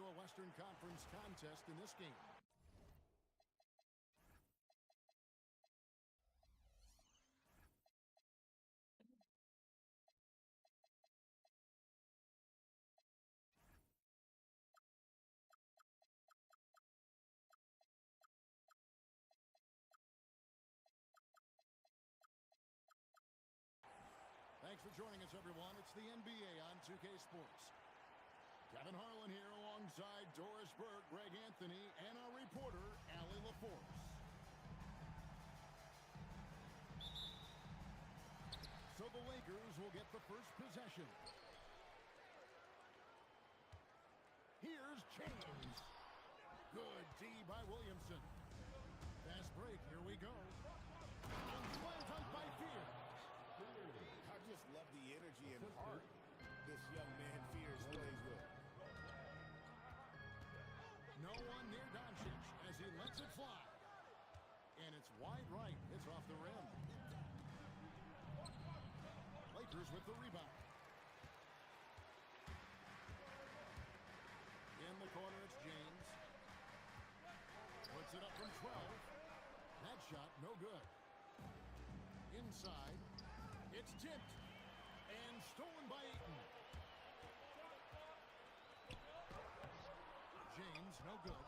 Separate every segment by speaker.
Speaker 1: a Western Conference contest in this game. Thanks for joining us, everyone. It's the NBA on 2K Sports. Kevin Harlan here alongside Doris Burke, Greg Anthony, and our reporter, Allie LaForce. So the Lakers will get the first possession. Here's James. Good D by Williamson. Fast break, here we go. And slam by Fears.
Speaker 2: I just love the energy and heart this young man Fears plays with.
Speaker 1: No one near Doncic as he lets it fly. And it's wide right. It's off the rim. Lakers with the rebound. In the corner, it's James. Puts it up from 12. That shot, no good. Inside. It's tipped and stolen by Ayton. James, no good.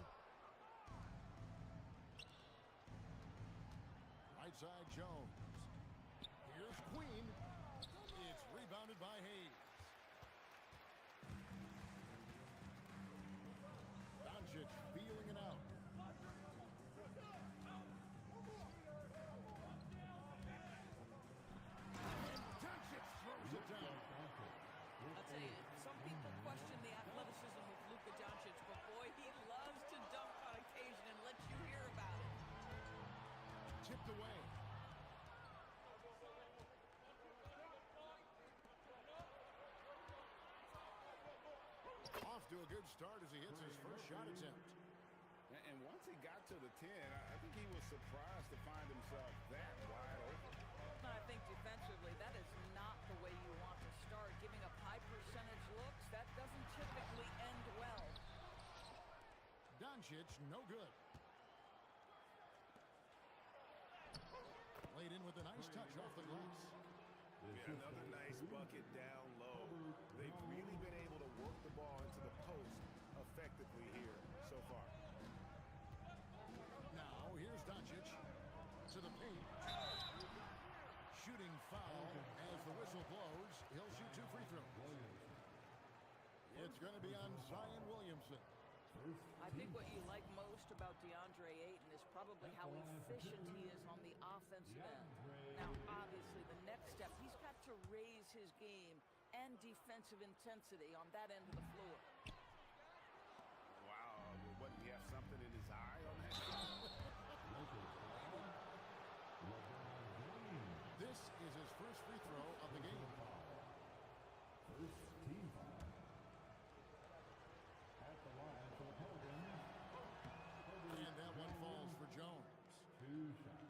Speaker 1: Right side, Jones. Here's Queen. It's rebounded by Hayes. Doncic feeling it out.
Speaker 3: I'll tell you, some people question the athleticism of Luka Doncic, but boy, he loves to dunk on occasion and let you hear about it.
Speaker 1: Tipped away. Off to a good start as he hits his first shot attempt.
Speaker 2: And once he got to the 10, I think he was surprised to find himself that wide open.
Speaker 3: I think defensively, that is not the way you want to start. Giving up high percentage looks, that doesn't typically end well.
Speaker 1: Doncic, no good. Laid in with a nice touch off the glass.
Speaker 2: Yeah, another nice bucket down low. They've really been able to work the ball into the post effectively here so far.
Speaker 1: Now, here's Doncic to the paint. Shooting foul as the whistle blows. He'll shoot 2 free throws. It's going to be on Zion Williamson.
Speaker 3: I think what you like most about DeAndre Ayton is probably how efficient he is on the offensive end. Now, obviously, the next step, he's got to raise his game and defensive intensity on that end of the floor.
Speaker 2: Wow, what, do you have something in his eye on that shot?
Speaker 1: This is his first free throw of the game.
Speaker 4: First team foul. At the line for the Pelicans.
Speaker 1: And that one falls for Jones.
Speaker 4: 2 shots.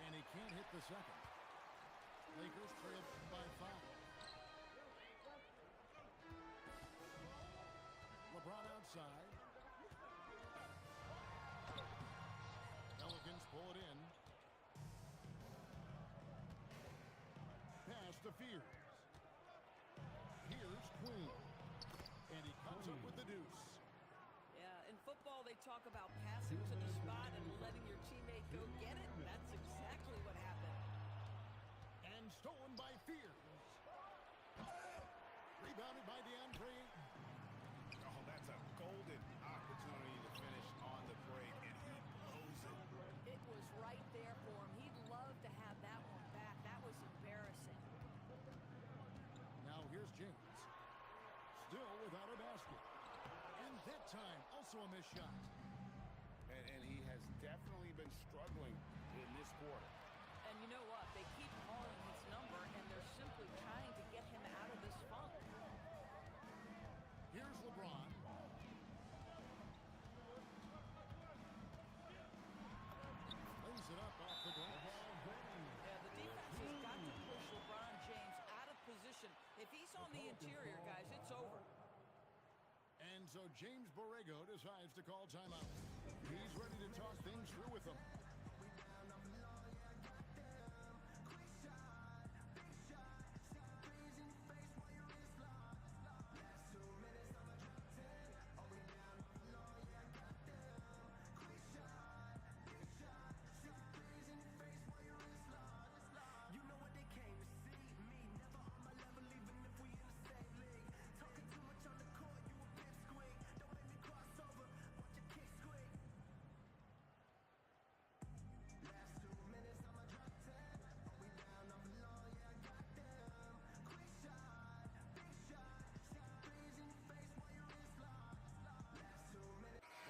Speaker 1: And he can't hit the second. Lakers trail by 5. LeBron outside. Pelicans pull it in. Pass to Fears. Here's Queen. And he comes up with the deuce.
Speaker 3: Yeah, in football, they talk about passing to the spot and letting your teammate go get it. That's exactly what happened.
Speaker 1: And stolen by Fears. Rebounded by DeAndre Ayton.
Speaker 2: Oh, that's a golden opportunity to finish on the break, and he blows it.
Speaker 3: It was right there for him. He'd love to have that one back. That was embarrassing.
Speaker 1: Now here's James. Still without a basket. And that time, also a missed shot.
Speaker 2: And he has definitely been struggling in this quarter.
Speaker 3: And you know what? They keep calling his number, and they're simply trying to get him out of this funk.
Speaker 1: Here's LeBron. Lays so James Borrego decides to call timeout. He's ready to talk things through with them.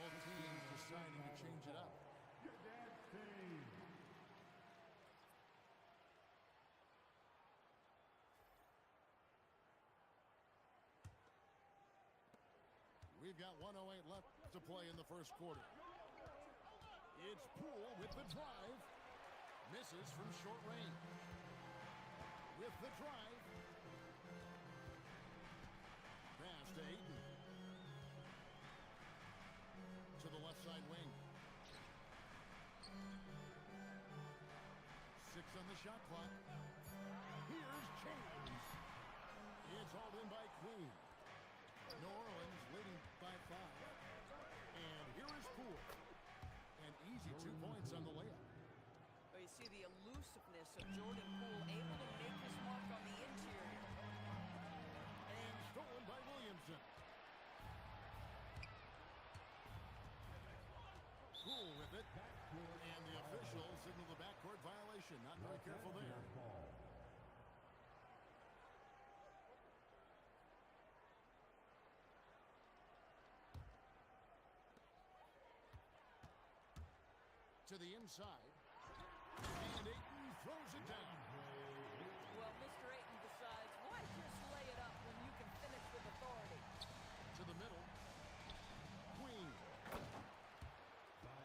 Speaker 1: Both teams deciding to change it up.
Speaker 4: Your dad's team.
Speaker 1: We've got 1:08 left to play in the first quarter. It's Poole with the drive. Misses from short range. With the drive. Pass to Ayton. To the left side wing. 6 on the shot clock. Here's James. It's hauled in by Queen. New Orleans leading by 5. And here is Poole. An easy 2 points on the layup.
Speaker 3: Well, you see the elusiveness of Jordan Poole, able to make his mark on the interior.
Speaker 1: And stolen by Williamson. Poole with it. And the official signaled the backcourt violation. Not very careful there. To the inside. And Ayton throws it down.
Speaker 3: Well, Mr. Ayton decides, why just lay it up when you can finish with authority?
Speaker 1: To the middle. Queen.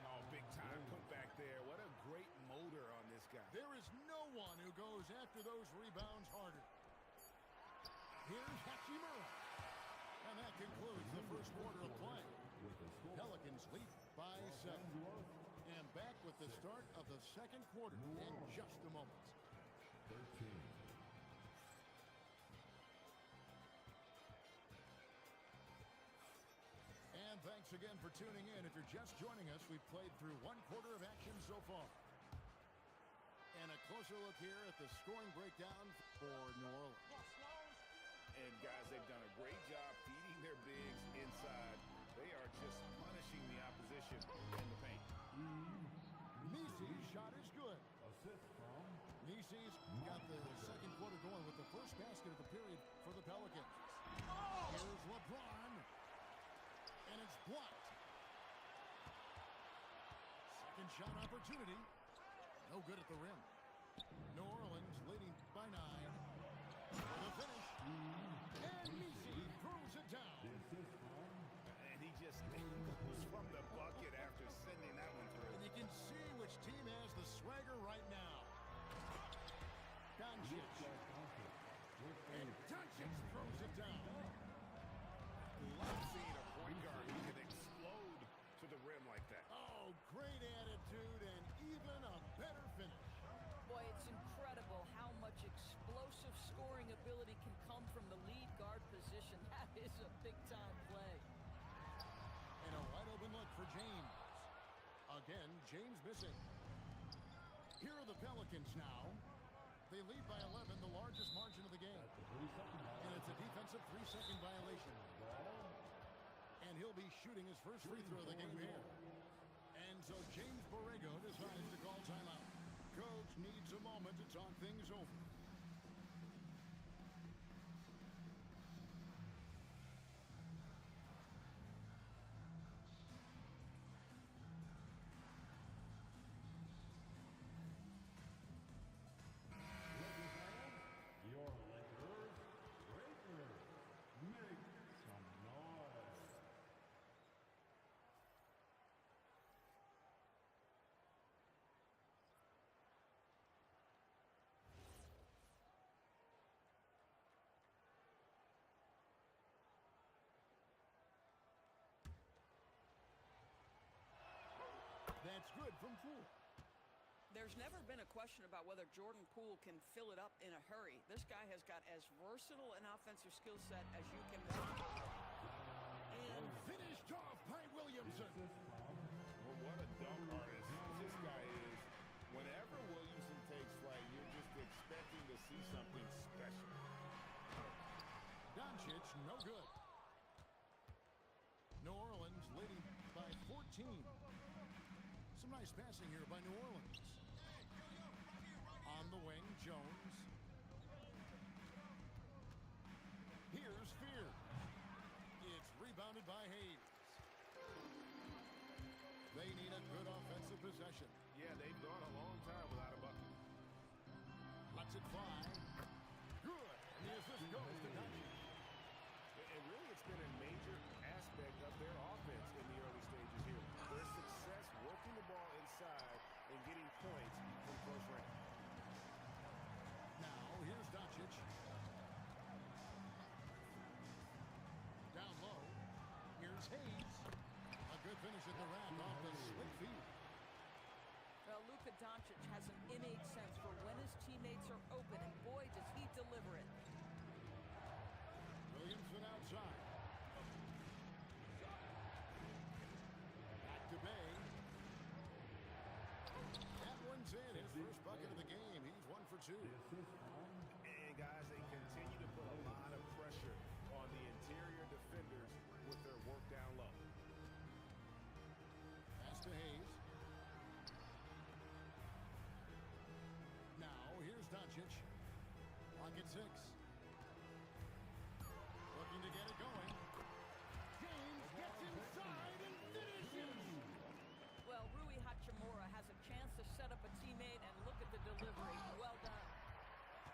Speaker 2: Oh, big time putback there. What a great motor on this guy.
Speaker 1: There is no one who goes after those rebounds harder. Here's Hachimura. And that concludes the first quarter of play. Pelicans lead by 7. And back with the start of the second quarter in just a moment.
Speaker 4: 13.
Speaker 1: And thanks again for tuning in. If you're just joining us, we've played through 1 quarter of action so far. And a closer look here at the scoring breakdown for New Orleans.
Speaker 2: And guys, they've done a great job feeding their bigs inside. They are just punishing the opposition in the paint.
Speaker 1: Nisi's shot is good.
Speaker 4: Assist from
Speaker 1: Nisi's got the second quarter going with the first basket of the period for the Pelicans. Here's LeBron. And it's blocked. Second shot opportunity. No good at the rim. New Orleans leading by 9. For the finish. And Nisi throws it down.
Speaker 4: the assist from
Speaker 2: And he just goes from the bucket after sending that one through.
Speaker 1: And you can see which team has the swagger right now. Doncic. And Doncic throws it down.
Speaker 2: Love seeing a point guard who can explode to the rim like that.
Speaker 1: Oh, great attitude and even a better finish.
Speaker 3: Boy, it's incredible how much explosive scoring ability can come from the lead guard position. That is a big-time play.
Speaker 1: And a wide open look for James. Again, James missing. Here are the Pelicans now. They lead by 11, the largest margin of the game. And it's a defensive 3-second violation. And he'll be shooting his first free throw of the game here. And so James Borrego decides to call timeout. Coach needs a moment to talk things over.
Speaker 4: your Lakers. Breakers. Make some noise.
Speaker 1: That's good from Poole.
Speaker 3: There's never been a question about whether Jordan Poole can fill it up in a hurry. This guy has got as versatile an offensive skill set as you can want.
Speaker 1: And finished off by Williamson.
Speaker 2: Well, what a dunk artist this guy is. Whenever Williamson takes flight, you're just expecting to see something special.
Speaker 1: Doncic, no good. New Orleans leading by 14. Some nice passing here by New Orleans. On the wing, Jones. Here's Fear. It's rebounded by Hayes. They need a good offensive possession.
Speaker 2: Yeah, they've gone a long time without a bucket.
Speaker 1: Lets it fly. Good. And the assist goes to Doncic.
Speaker 2: And really, it's been a major aspect of their offense in the early stages here. Their success working the ball inside and getting points from close range.
Speaker 1: Now, here's Doncic. Down low. Here's Hayes. A good finish at the rack off the slick feed.
Speaker 3: Well, Luka Doncic has an innate sense for when his teammates are open, and boy, does he deliver it.
Speaker 1: Williamson outside. Back to Bay. That one's in. His first bucket of the game. He's 1 for 2.
Speaker 2: And guys, they continue to put a lot of pressure on the interior defenders with their work down low.
Speaker 1: Pass to Hayes. Now, here's Doncic. Pocket 6. Looking to get it going. James gets inside and finishes.
Speaker 3: Well, Rui Hachimura has a chance to set up a teammate, and look at the delivery. Well done.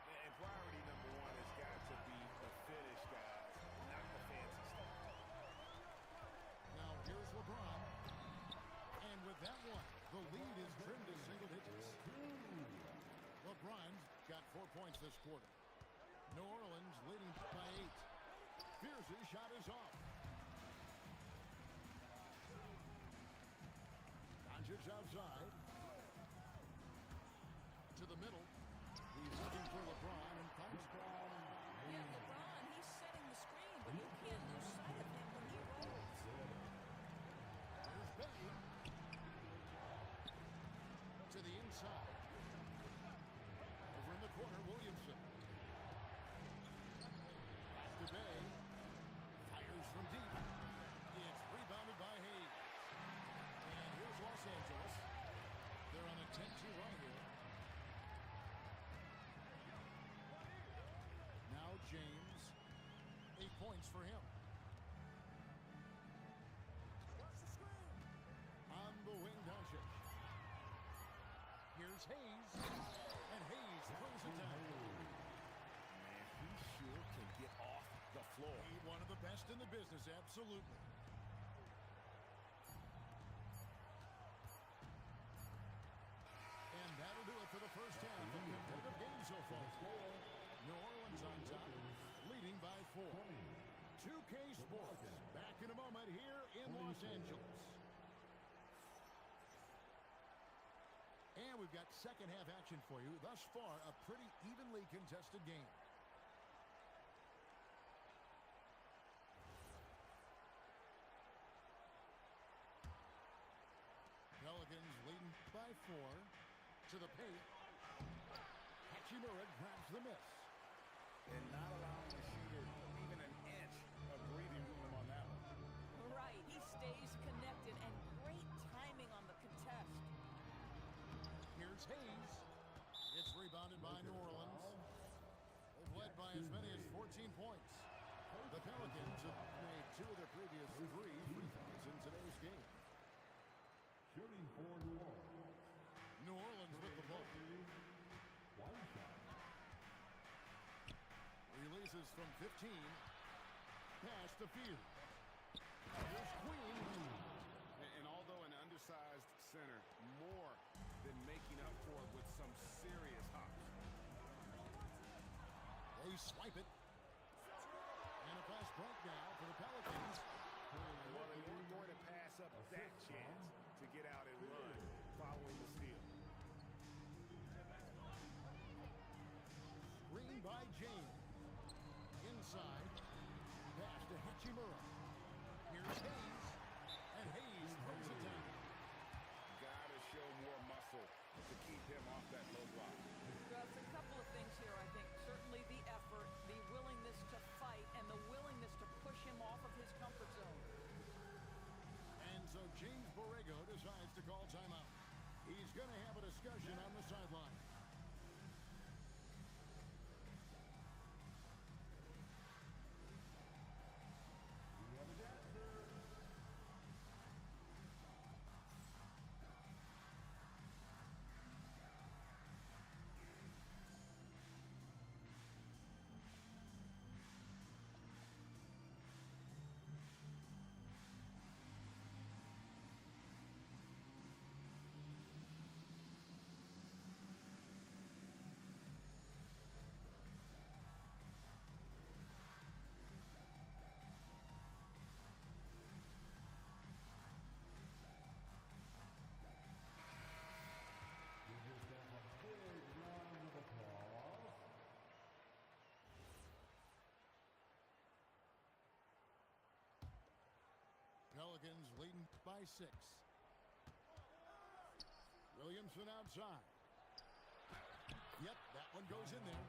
Speaker 2: And priority number one has got to be the finish, guys, not the fancy stuff.
Speaker 1: Now here's LeBron. And with that one, the lead is trimmed to single digits. LeBron's got 4 points this quarter. New Orleans leading by 8. Fears' shot is off. Doncic outside. To the middle. He's looking for LeBron and finds him.
Speaker 3: Yeah, LeBron, he's setting the screen, but you can't lose sight of him when he rolls.
Speaker 1: There's Bay. To the inside. Over in the corner, Williamson. Back to Bay. Fires from deep. It's rebounded by Hayes. And here's Los Angeles. They're on a 10-2 run here. Now James. 8 points for him. On the wing, Doncic. Here's Hayes. And Hayes throws it down.
Speaker 2: Man, he sure can get off the floor.
Speaker 1: He's one of the best in the business, absolutely. And that'll do it for the first half of the competitive game so far. New Orleans on top, leading by 4. 2K Sports, back in a moment here in Los Angeles. And we've got second half action for you. Thus far, a pretty evenly contested game. Pelicans leading by 4. To the paint. Hachimura grabs the miss.
Speaker 2: And not allowing the shooter even an inch of breathing room on that one.
Speaker 3: Right, he stays connected, and great timing on the contest.
Speaker 1: Here's Hayes. It's rebounded by New Orleans. They've led by as many as 14 points. The Pelicans have made 2 of their previous 3 free throws in today's game.
Speaker 4: Shooting for New Orleans.
Speaker 1: New Orleans with the ball.
Speaker 4: One shot.
Speaker 1: Releases from 15. Pass to Fear. Here's Queen.
Speaker 2: And although an undersized center, more than making up for it with some serious hops.
Speaker 1: They swipe it. And a fast break now for the Pelicans.
Speaker 2: Well, they weren't going to pass up that chance to get out and run. allowing the steal.
Speaker 1: Screen by James. Inside. Pass to Hachimura. Here's Hayes. And Hayes throws it down.
Speaker 2: Gotta show more muscle to keep him off that low block.
Speaker 3: Well, it's a couple of things here, I think. Certainly the effort, the willingness to fight, and the willingness to push him off of his comfort zone.
Speaker 1: And so James Borrego decides to call timeout. He's going to have a discussion on the sideline. Pelicans leading by 6. Williamson outside. Yep, that one goes in there.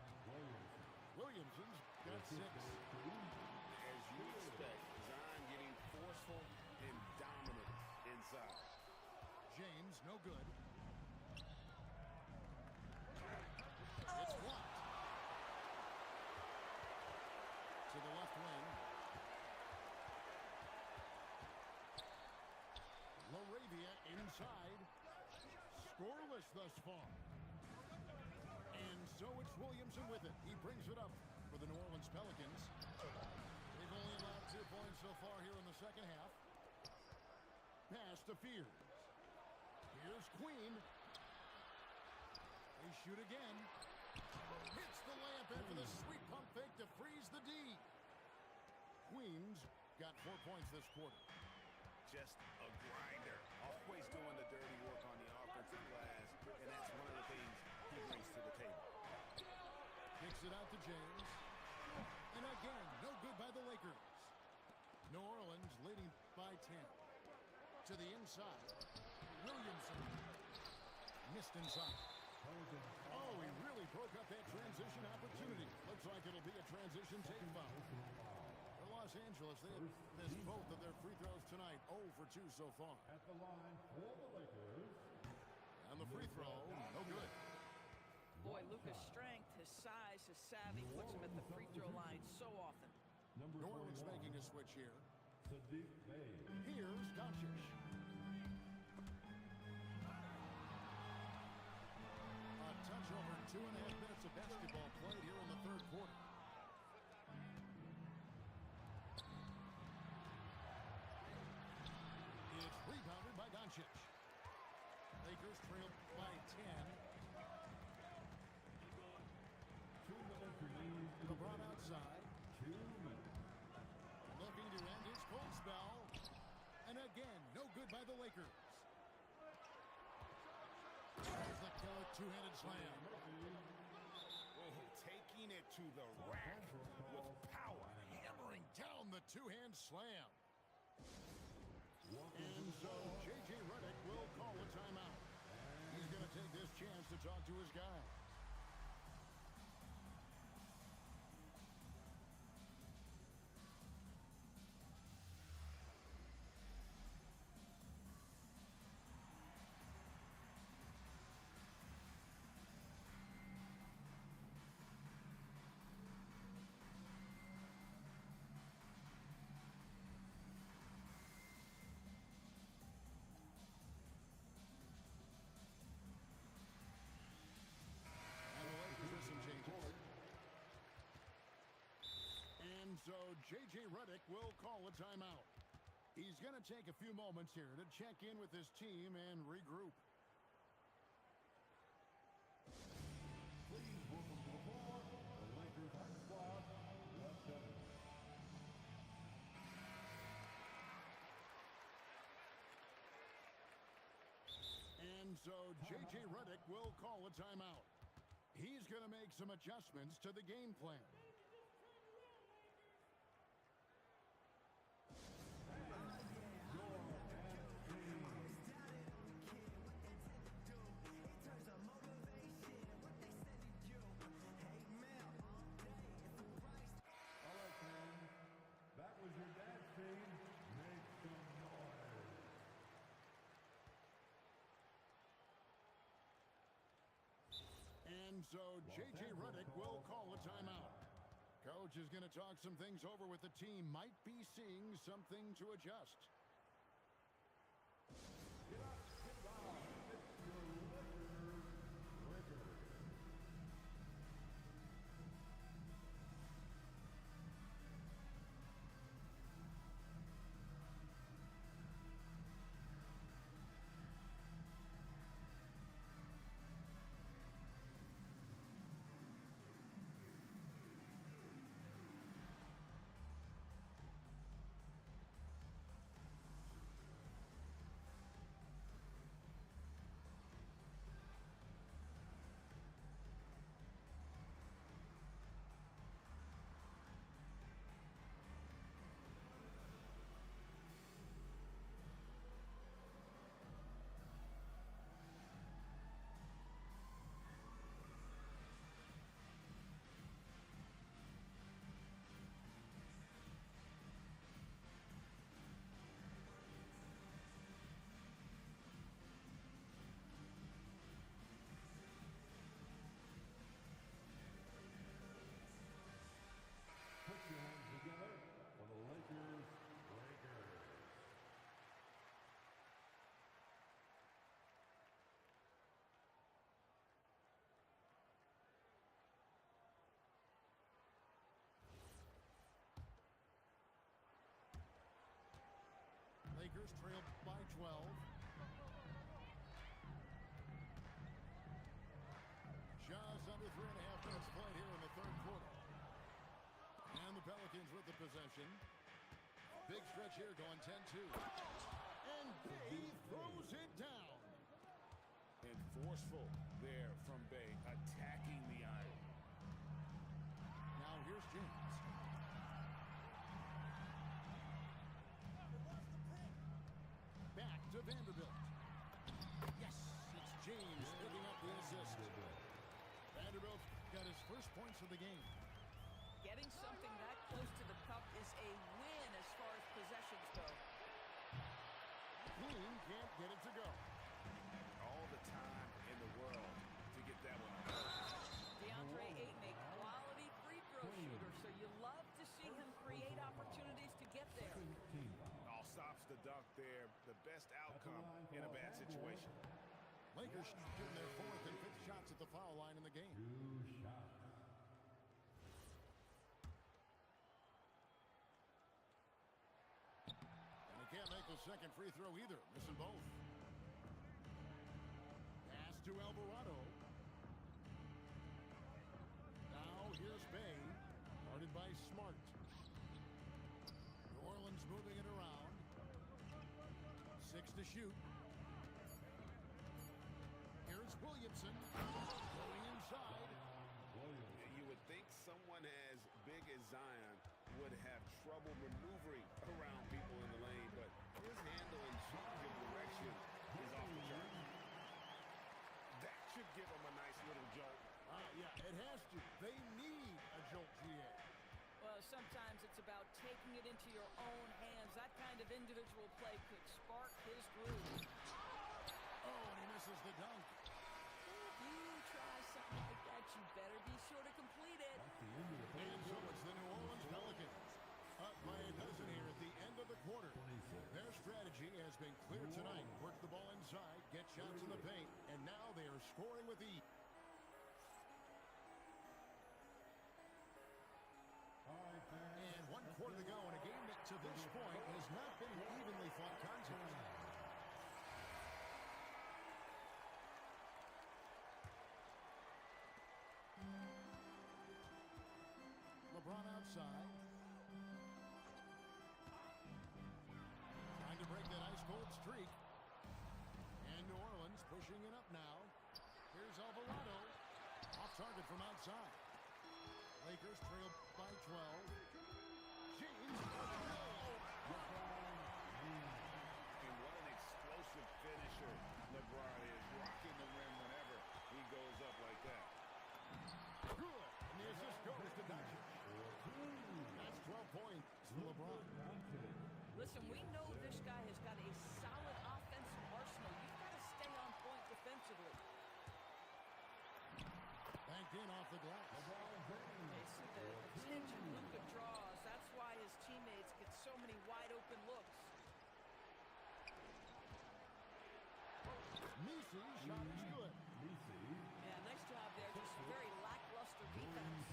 Speaker 1: Williamson's got 6.
Speaker 2: As you expect, Zion getting forceful and dominant inside.
Speaker 1: James, no good. It's blocked. To the left wing. LaRavia inside. Scoreless thus far. And so it's Williamson with it. He brings it up for the New Orleans Pelicans. They've only allowed 2 points so far here in the second half. Pass to Fears. Here's Queen. They shoot again. Hits the layup in for the sweet pump fake to freeze the D. Queens got 4 points this quarter.
Speaker 2: Just a grinder. Always doing the dirty work on the offensive glass, and that's one of the things he brings to the table.
Speaker 1: Kicks it out to James. And again, no good by the Lakers. New Orleans leading by 10. To the inside. Williamson. Missed inside. Oh, he really broke up that transition opportunity. Looks like it'll be a transition take foul. For Los Angeles, they have missed both of their free throws tonight. 0 for 2 so far.
Speaker 4: At the line for the Lakers.
Speaker 1: And the free throw, no good.
Speaker 3: Boy, Luka's strength, his size, his savvy puts him at the free throw line so often.
Speaker 1: New Orleans making a switch here.
Speaker 4: Sadiq Bey.
Speaker 1: Here's Doncic. A touch over 2.5 minutes of basketball played here in the third quarter. It's rebounded by Doncic. Lakers trail by 10.
Speaker 4: 2 minutes remaining.
Speaker 1: LeBron outside.
Speaker 4: 2 minutes.
Speaker 1: Looking to end his cold spell. And again, no good by the Lakers. There's the killer two-handed slam.
Speaker 2: Oh, taking it to the rack with power.
Speaker 1: Hammering down the two-hand slam. And so J.J. Redick will call a timeout. He's going to take this chance to talk to his guys. So J.J. Redick will call a timeout. He's going to take a few moments here to check in with his team and regroup.
Speaker 4: Please welcome to the floor, the Lakers hot squad, left Evans.
Speaker 1: And And so J.J. Redick will call a timeout. He's going to make some adjustments to the game plan.
Speaker 4: All right, fans. That was your dad's team. Make some noise.
Speaker 1: And so J.J. Redick will call a timeout. Coach is going to talk some things over with the team. Might be seeing something to adjust.
Speaker 4: Get up, get down. It's your Lakers. Lakers. Put your hands together for the Lakers. Lakers.
Speaker 1: Lakers trail by 12. Just under 3.5 minutes played here in the third quarter. And the Pelicans with the possession. Big stretch here going 10-2. And Bay throws it down.
Speaker 2: And forceful there from Bay, attacking the iron.
Speaker 1: Now here's James. Back to Vanderbilt. Yes, it's James picking up the assist. Vanderbilt got his first points of the game.
Speaker 3: Getting something that close to the cup is a win as far as possessions go.
Speaker 1: Clean can't get it to go.
Speaker 2: All the time in the world to get that one.
Speaker 3: DeAndre Ayton, a quality free throw shooter, so you love to see him create opportunities to get there.
Speaker 2: All stops the dunk there. The best outcome in a bad situation.
Speaker 1: Lakers shooting their fourth and fifth shots at the foul line in the game.
Speaker 4: 2 shots.
Speaker 1: And he can't make the second free throw either, missing both. Pass to Alvarado. Now here's Bay, guarded by Smart. New Orleans moving it around. 6 to shoot. Here's Williamson going inside.
Speaker 2: You would think someone as big as Zion would have trouble maneuvering around people in the lane, but his handle and change of direction is off the chart. That should give him a nice little jolt.
Speaker 1: Yeah, it has to. They need a jolt, GA.
Speaker 3: Well, sometimes it's about taking it into your own hands. That kind of individual play could spark his groove.
Speaker 1: Oh, and he misses the dunk.
Speaker 3: If you try something like that, you better be sure to complete it.
Speaker 1: And so it's the New Orleans Pelicans. Up by a dozen here at the end of the quarter. Their strategy has been clear tonight. Work the ball inside, get shots in the paint, and now they are scoring with ease.
Speaker 4: All right, fans.
Speaker 1: And 1 quarter to go in a game that to this point has not been an evenly fought contest. LeBron outside. Trying to break that ice cold streak. And New Orleans pushing it Here's Alvarado. Off target from outside. Lakers trail by 12. James.
Speaker 2: And what an explosive finisher LeBron is, rocking the rim whenever he goes up like that.
Speaker 1: Good. And the assist goes to Doncic. That's 12 points for LeBron.
Speaker 3: Listen, we know this guy has got a solid offensive arsenal. You've got to stay on point defensively.
Speaker 1: Banked in off the glass.
Speaker 3: Okay, see the attention Luka draws. That's why his teammates get so many wide open looks.
Speaker 1: Misi's shot is good.
Speaker 3: Yeah, nice job there. Just very lackluster defense.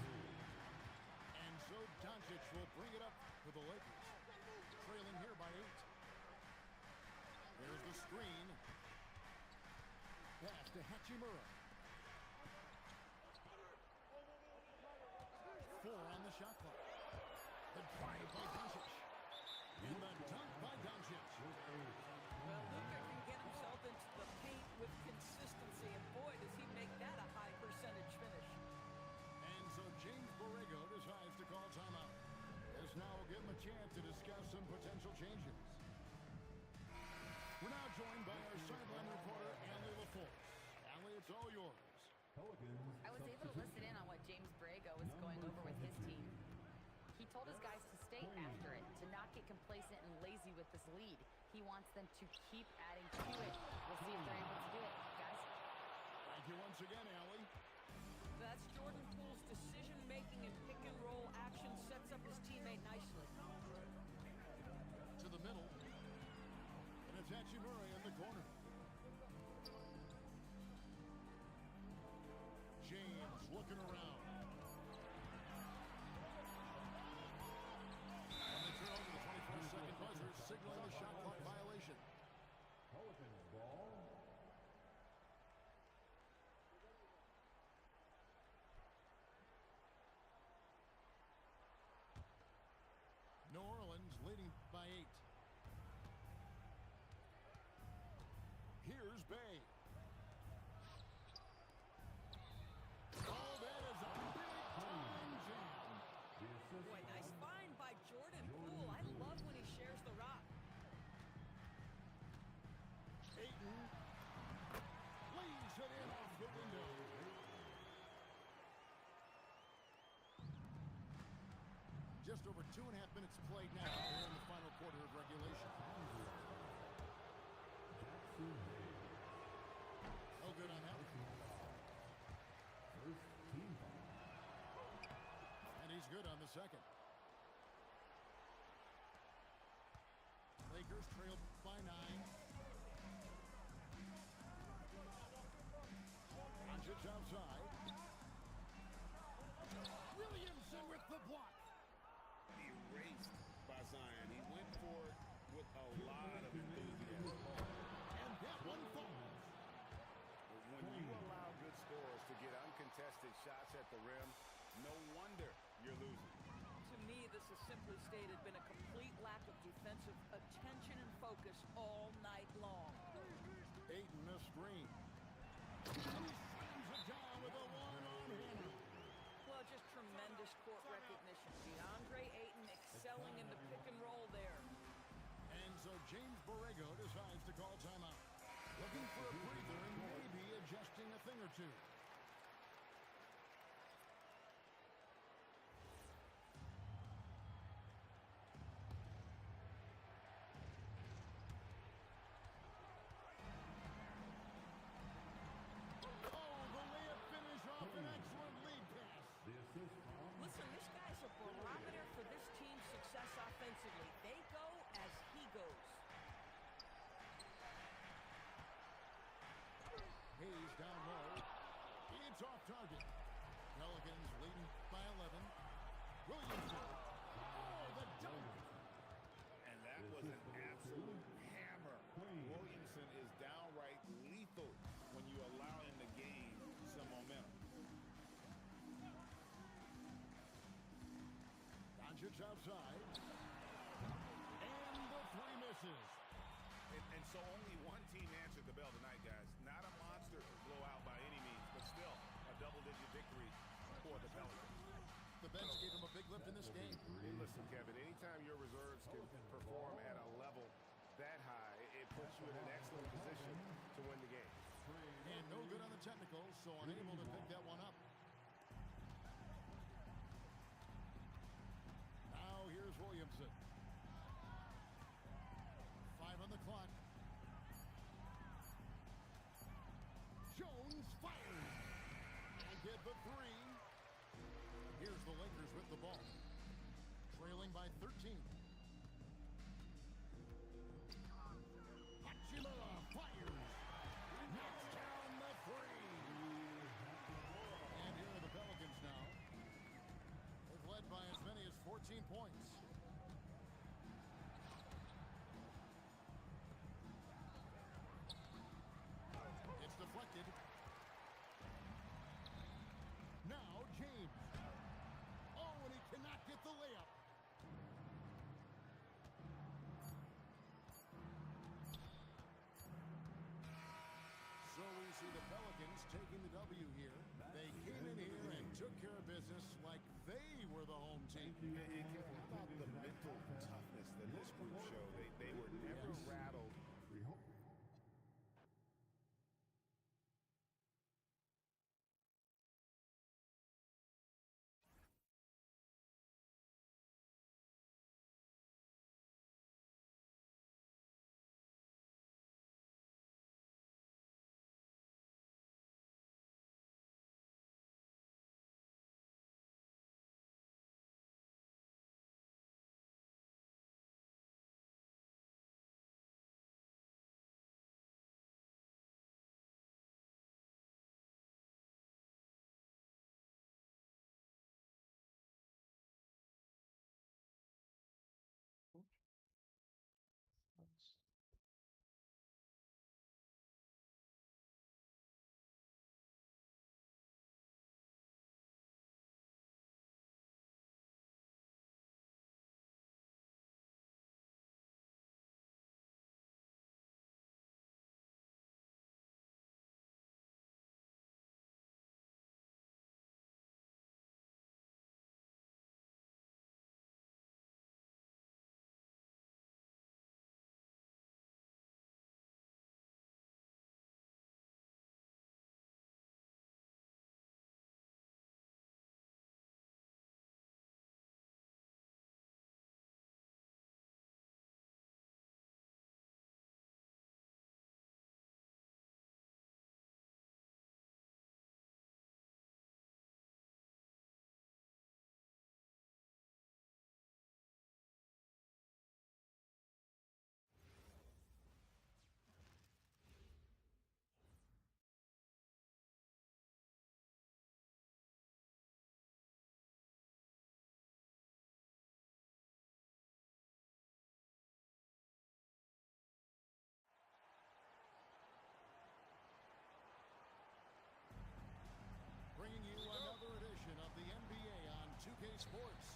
Speaker 1: And so Doncic will bring it up for the Lakers. Trailing here by 8. There's the screen. Pass to Hachimura. 4 on the shot clock. The drive by Doncic. And the dunk by Doncic.
Speaker 3: Well, Luka can get himself into the paint with consistency, and boy, does he make that a high percentage finish.
Speaker 1: And so James Borrego decides to call timeout. As now we'll give him a chance to discuss some potential changes. We're now joined by our sideline reporter, Allie LaForce. Allie, it's all yours.
Speaker 5: I was able to listen in on what James Borrego was going over with his team. He told his guys to stay after it, to not get complacent and lazy with this lead. He wants them to keep adding to it. We'll see if they're able to do it, guys.
Speaker 1: Thank you once again, Allie.
Speaker 3: That's Jordan Poole's decision-making and pick-and-roll action sets up his teammate nicely.
Speaker 1: To the middle. And it's Hachimura in the corner. James looking around. And they turn over the 24-second buzzer, signaling the shot clock violation.
Speaker 4: Pelicans ball.
Speaker 1: New Orleans leading by 8. Here's Bay. Oh, that is a big-time jam.
Speaker 3: Boy, nice find by Jordan Poole. I love when he shares the rock.
Speaker 1: Ayton leaves it in off the window. Just over 2.5 minutes played now here in the final quarter of regulation. Oh, good on that. And he's good on the second. Lakers trail by 9. Doncic outside. Williamson with the block.
Speaker 2: Erased by Zion. He went for it with a lot of enthusiasm.
Speaker 1: And that one falls.
Speaker 2: When you allow good scorers to get uncontested shots at the rim, no wonder you're losing.
Speaker 3: To me, this has simply stated been a complete lack of defensive attention and focus all night long.
Speaker 1: Ayton a screen. And he slams it down with a one-on-hammer.
Speaker 3: Well, just tremendous court recognition. DeAndre Ayton excelling in the pick and roll there.
Speaker 1: And so James Borrego decides to call timeout. Looking for a breather and maybe adjusting a thing or two. Oh, the layup finish off an excellent lead pass.
Speaker 3: Listen, this guy's a barometer for this team's success offensively. They go as he goes.
Speaker 1: Hayes down low. It's off target. Pelicans leading by 11. Williamson. Oh, the dunk.
Speaker 2: And that was an absolute hammer. Williamson is downright lethal when you allow him to gain some momentum.
Speaker 1: Doncic outside. And the three misses.
Speaker 2: And so only one team answered the bell tonight, guys. Not a monster blowout by any means, but
Speaker 1: bench gave him a big lift in this game.
Speaker 2: Hey, listen, Kevin, anytime your reserves can perform at a level that high, it puts you in an excellent position to win the game.
Speaker 1: And no good on the technical, so unable to pick that one up. Now here's Williamson. 5 on the clock. Jones fires. And get the 3. Here's the Lakers with the ball. Trailing by 13. Hachimura fires. Knocks down the 3. And here are the Pelicans now. They've led by as many as 14 points. It's deflected. Now James. Oh, and he cannot get the layup. So we see the Pelicans taking the W here. They came in here and took care of business like they were the home team.
Speaker 2: And Kevin, how about the mental toughness that this group showed? They were never rattled.
Speaker 1: Bringing you another edition of the NBA on 2K Sports.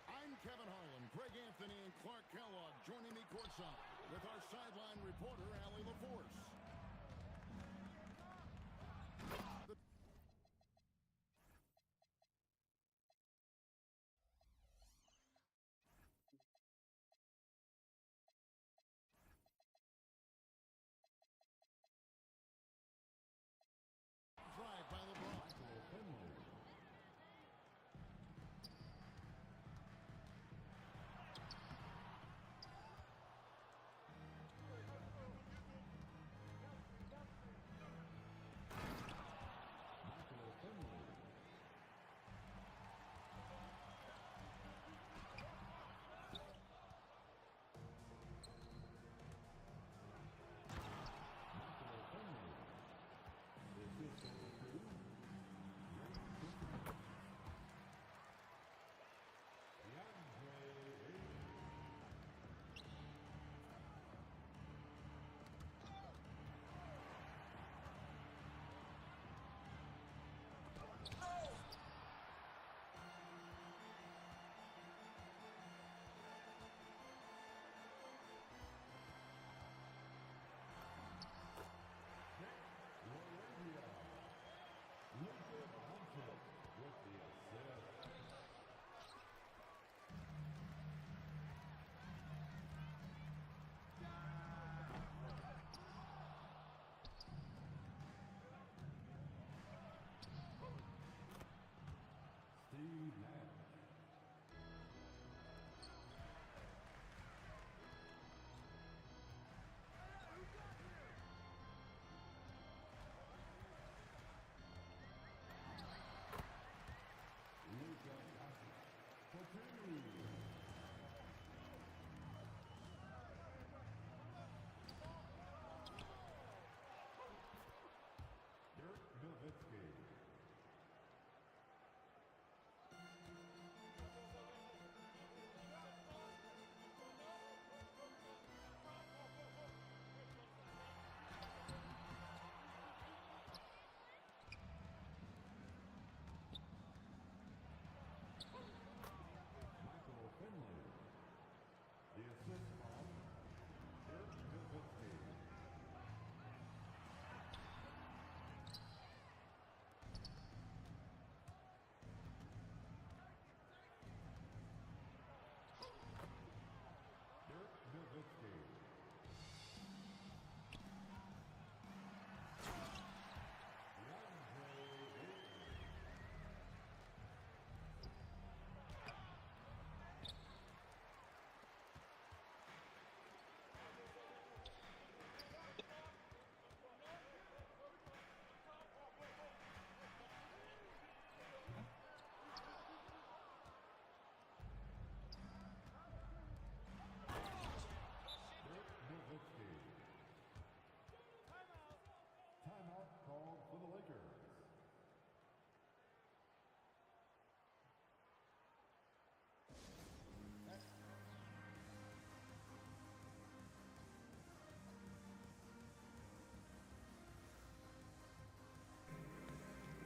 Speaker 1: I'm Kevin Harlan, Greg Anthony, and Clark Kellogg joining me courtside with our sideline reporter, Allie LaForce. Drive by LeBron.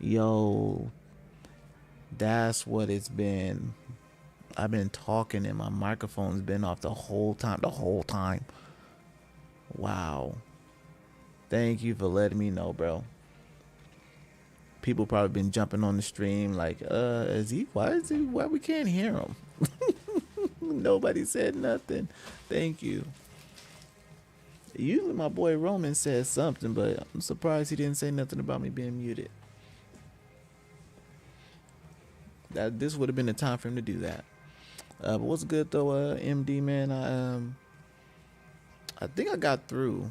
Speaker 6: Yo, that's what it's been. I've been talking and my microphone's been off the whole time. Wow. Thank you for letting me know, bro. People probably been jumping on the stream like, why we can't hear him? Nobody said nothing. Thank you. Usually my boy Roman says something, but I'm surprised he didn't say nothing about me being muted. This would have been the time for him to do that. But what's good though, MD man? I think I got through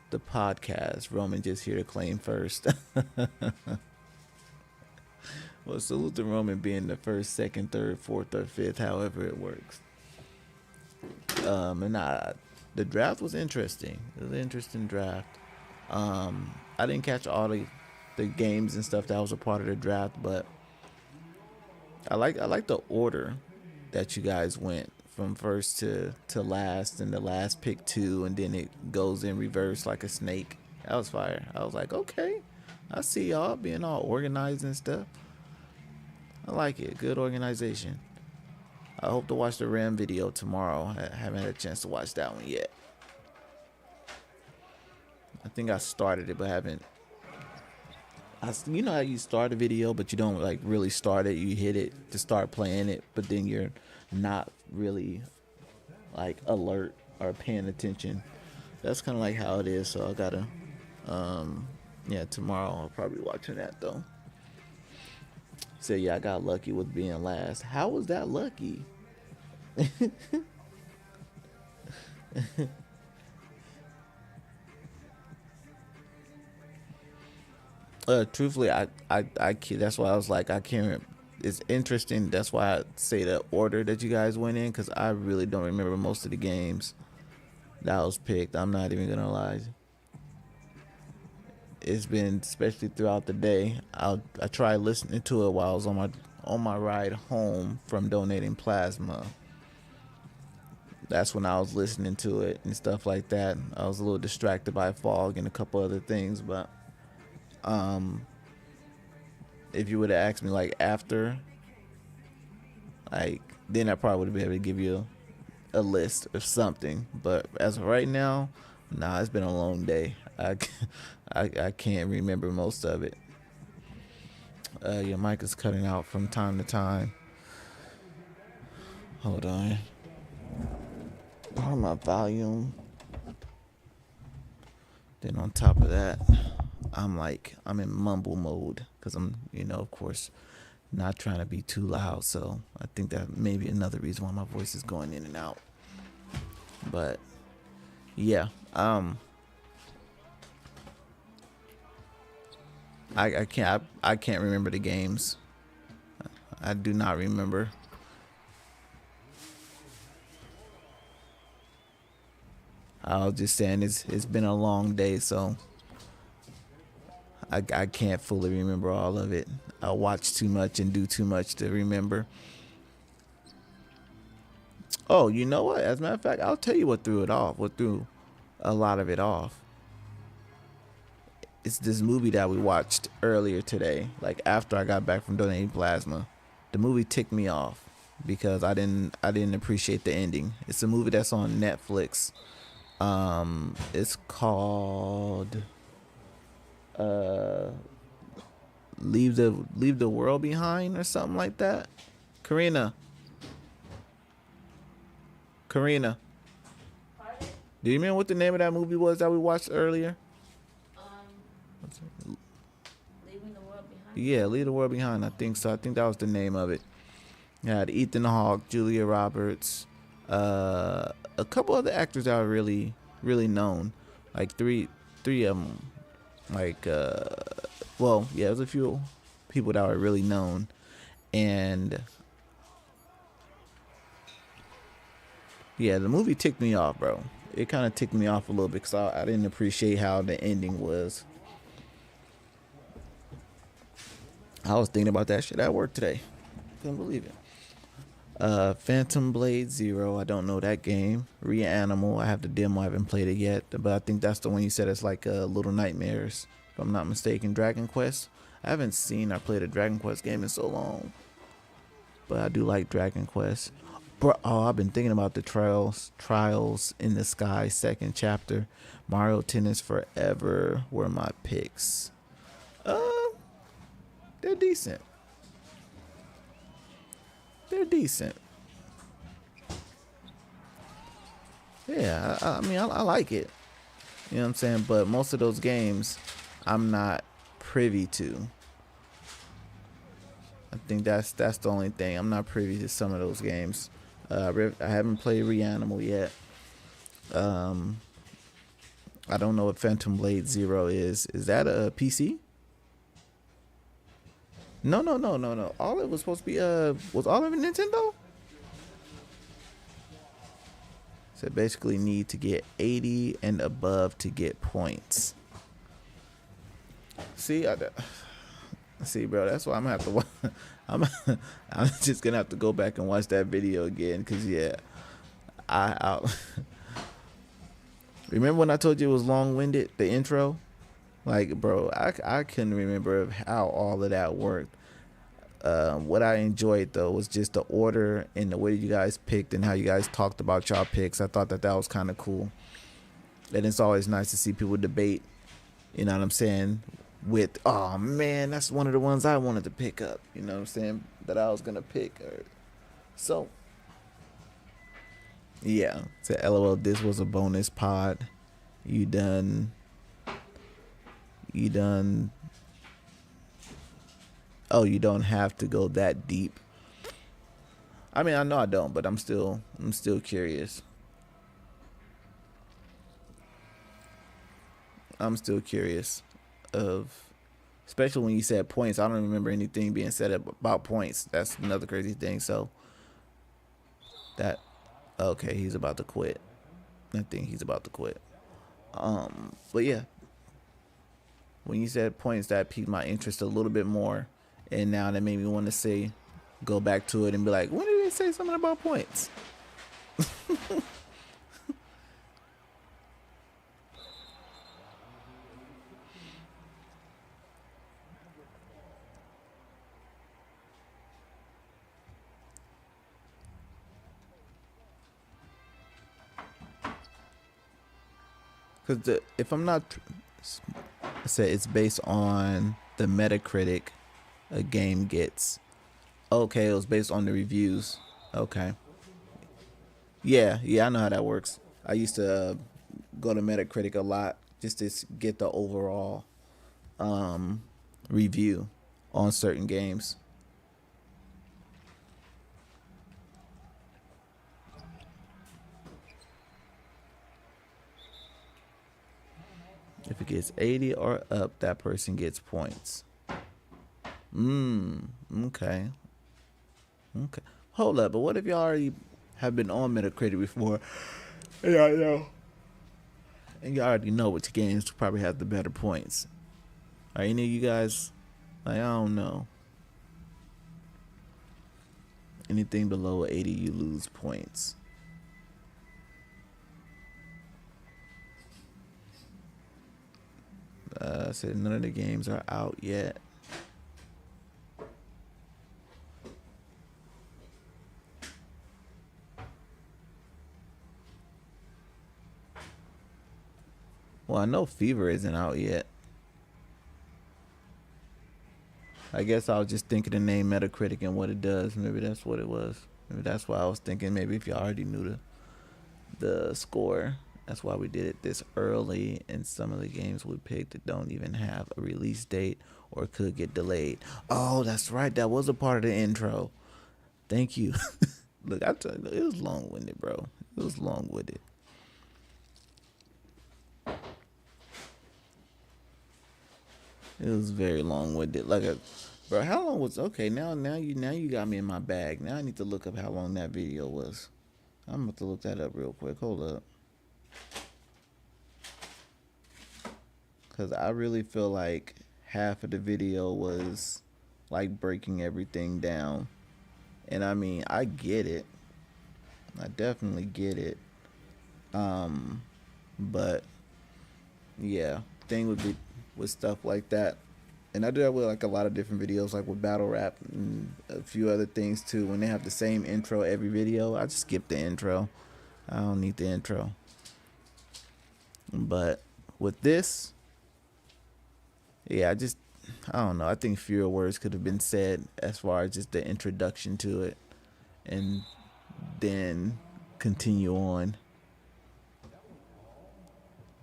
Speaker 6: the podcast. Roman just here to claim first. Well, salute to Roman being the first, second, third, fourth, or fifth, however it works. The draft was interesting. It was an interesting draft. I didn't catch all the games and stuff that was a part of the draft, but I like the order that you guys went from first to last, and the last pick 2, and then it goes in reverse like a snake. That was fire. I was like, okay, I see y'all being all organized and stuff. I like it. Good organization. I hope to watch the Ram video tomorrow. I haven't had a chance to watch that one yet. I think I started it, but haven't. You know how you start a video, but you don't like really start it. You hit it to start playing it, but then you're not really like alert or paying attention. That's kind of like how it is. So I gotta, tomorrow I'll probably be watching that though. So yeah, I got lucky with being last. How was that lucky? Truthfully, I that's why I was like, I can't. It's interesting. That's why I say the order that you guys went in, because I really don't remember most of the games that was picked. I'm not even gonna lie. It's been, especially throughout the day. I tried listening to it while I was on my ride home from donating plasma. That's when I was listening to it and stuff like that. I was a little distracted by fog and a couple other things, but if you would have asked me like after, like then I probably would have been able to give you a list of something. But as of right now, nah, it's been a long day. I can't remember most of it. Your mic is cutting out from time to time. Hold on. My volume. Then on top of that, I'm in mumble mode because I'm, of course, not trying to be too loud. So I think that may be another reason why my voice is going in and out. But yeah, I can't remember the games. I do not remember. I was just saying it's been a long day, so I can't fully remember all of it. I watch too much and do too much to remember. Oh, you know what? As a matter of fact, I'll tell you what threw it off. What threw a lot of it off. It's this movie that we watched earlier today, like after I got back from donating plasma. The movie ticked me off because I didn't appreciate the ending. It's a movie that's on Netflix. It's called Leave the World Behind or something like that. Karina. Do you remember what the name of that movie was that we watched earlier?
Speaker 7: Leaving the World Behind?
Speaker 6: Yeah, Leave the World Behind. I think so. I think that was the name of it. It had Ethan Hawke, Julia Roberts, a couple other actors that are really, really known. Like three of them. Like, it was a few people that were really known. And yeah, the movie ticked me off, bro. It kind of ticked me off a little bit because I didn't appreciate how the ending was. I was thinking about that shit at work today. Couldn't believe it. Phantom Blade Zero. I don't know that game. Reanimal. I have the demo. I haven't played it yet. But I think that's the one you said it's like Little Nightmares. If I'm not mistaken. Dragon Quest. I haven't seen or played a Dragon Quest game in so long. But I do like Dragon Quest. Bro, oh, I've been thinking about the Trials in the Sky second chapter. Mario Tennis Forever were my picks. They're decent. They're decent. Yeah, I mean, I like it. You know what I'm saying? But most of those games, I'm not privy to. I think that's the only thing. I'm not privy to some of those games. I haven't played Reanimal yet. I don't know what Phantom Blade Zero is. Is that a PC? No. All it was supposed to be was all of it Nintendo? So basically need to get 80 and above to get points. See, bro, that's why I'm gonna have to watch. I'm just gonna have to go back and watch that video again, cause yeah, I remember when I told you it was long-winded, the intro. Like, bro, I couldn't remember how all of that worked. What I enjoyed though was just the order and the way you guys picked and how you guys talked about y'all picks. I thought that was kind of cool, and it's always nice to see people debate. You know what I'm saying? With, oh man, that's one of the ones I wanted to pick up. You know what I'm saying? That I was gonna pick. So yeah. So LOL, this was a bonus pod. You done. Oh, you don't have to go that deep. I mean, I know I don't, but I'm still curious. I'm still curious of, especially when you said points. I don't remember anything being said about points. That's another crazy thing. So that, okay, he's about to quit. I think he's about to quit. But yeah, when you said points, that piqued my interest a little bit more. And now that made me want to go back to it and be like, when did they say something about points? Because if I'm not, I said it's based on the Metacritic a game gets. Okay, it was based on the reviews. Okay. Yeah, I know how that works. I used to go to Metacritic a lot just to get the overall review on certain games. If it gets 80 or up, that person gets points. Okay. Hold up, but what if y'all already have been on Metacritic before? And y'all already know which games probably have the better points. Are any of you guys, like, I don't know. Anything below 80, you lose points. I said none of the games are out yet. Well, I know Fever isn't out yet. I guess I was just thinking the name Metacritic and what it does. Maybe that's what it was. Maybe that's why I was thinking. Maybe if y'all already knew the score, that's why we did it this early. And some of the games we picked that don't even have a release date or could get delayed. Oh, that's right. That was a part of the intro. Thank you. Look, I tell you, it was long-winded, bro. It was long-winded. It was very long-winded. Bro, how long was, okay, now you got me in my bag. Now I need to look up how long that video was. I'm about to look that up real quick. Hold up. Cause I really feel like half of the video was like breaking everything down. And I mean, I get it. I definitely get it. But yeah, thing would be with stuff like that, And I do that with like a lot of different videos, like with battle rap and a few other things too. When they have the same intro every video, I just skip the intro. I don't need the intro. But with this, yeah, I don't know. I think fewer words could have been said as far as just the introduction to it, and then continue on.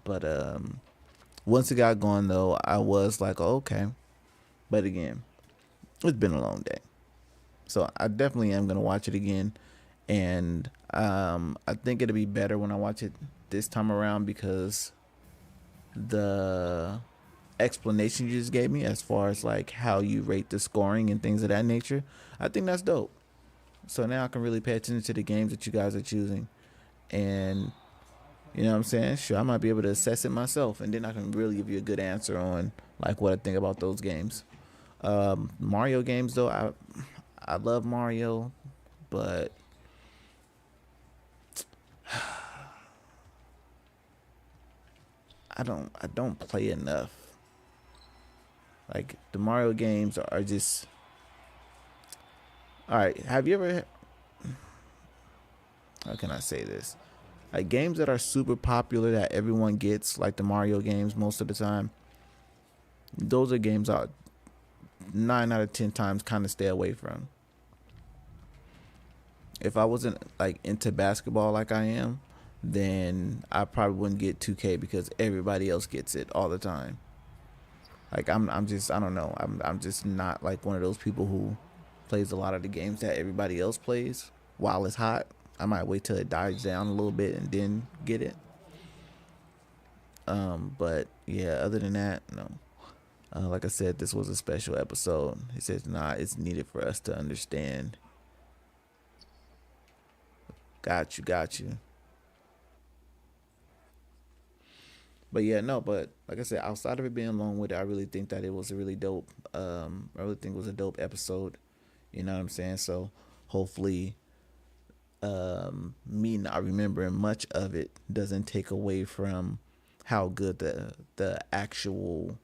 Speaker 6: But once it got going though, I was like, oh, okay. But again, it's been a long day, so I definitely am gonna watch it again, and I think it'll be better when I watch it this time around because the explanation you just gave me as far as like how you rate the scoring and things of that nature, I think that's dope. So now I can really pay attention to the games that you guys are choosing, and you know what I'm saying? Sure, I might be able to assess it myself, and then I can really give you a good answer on like what I think about those games. Mario games though, I love Mario, but I don't play enough. Like the Mario games are just all right. Have you ever? How can I say this? Like games that are super popular that everyone gets, like the Mario games, most of the time. Those are games I 9 out of 10 times kind of stay away from. If I wasn't like into basketball like I am, then I probably wouldn't get 2K because everybody else gets it all the time. Like I'm just, I don't know. I'm just not like one of those people who plays a lot of the games that everybody else plays while it's hot. I might wait till it dies down a little bit and then get it. But yeah, other than that, no. Like I said, this was a special episode. He says, nah, it's needed for us to understand. Got you. But yeah, no, but like I said, outside of it being long with it, I really think that it was a really dope, I really think it was a dope episode. You know what I'm saying? So hopefully, me not remembering much of it doesn't take away from how good the actual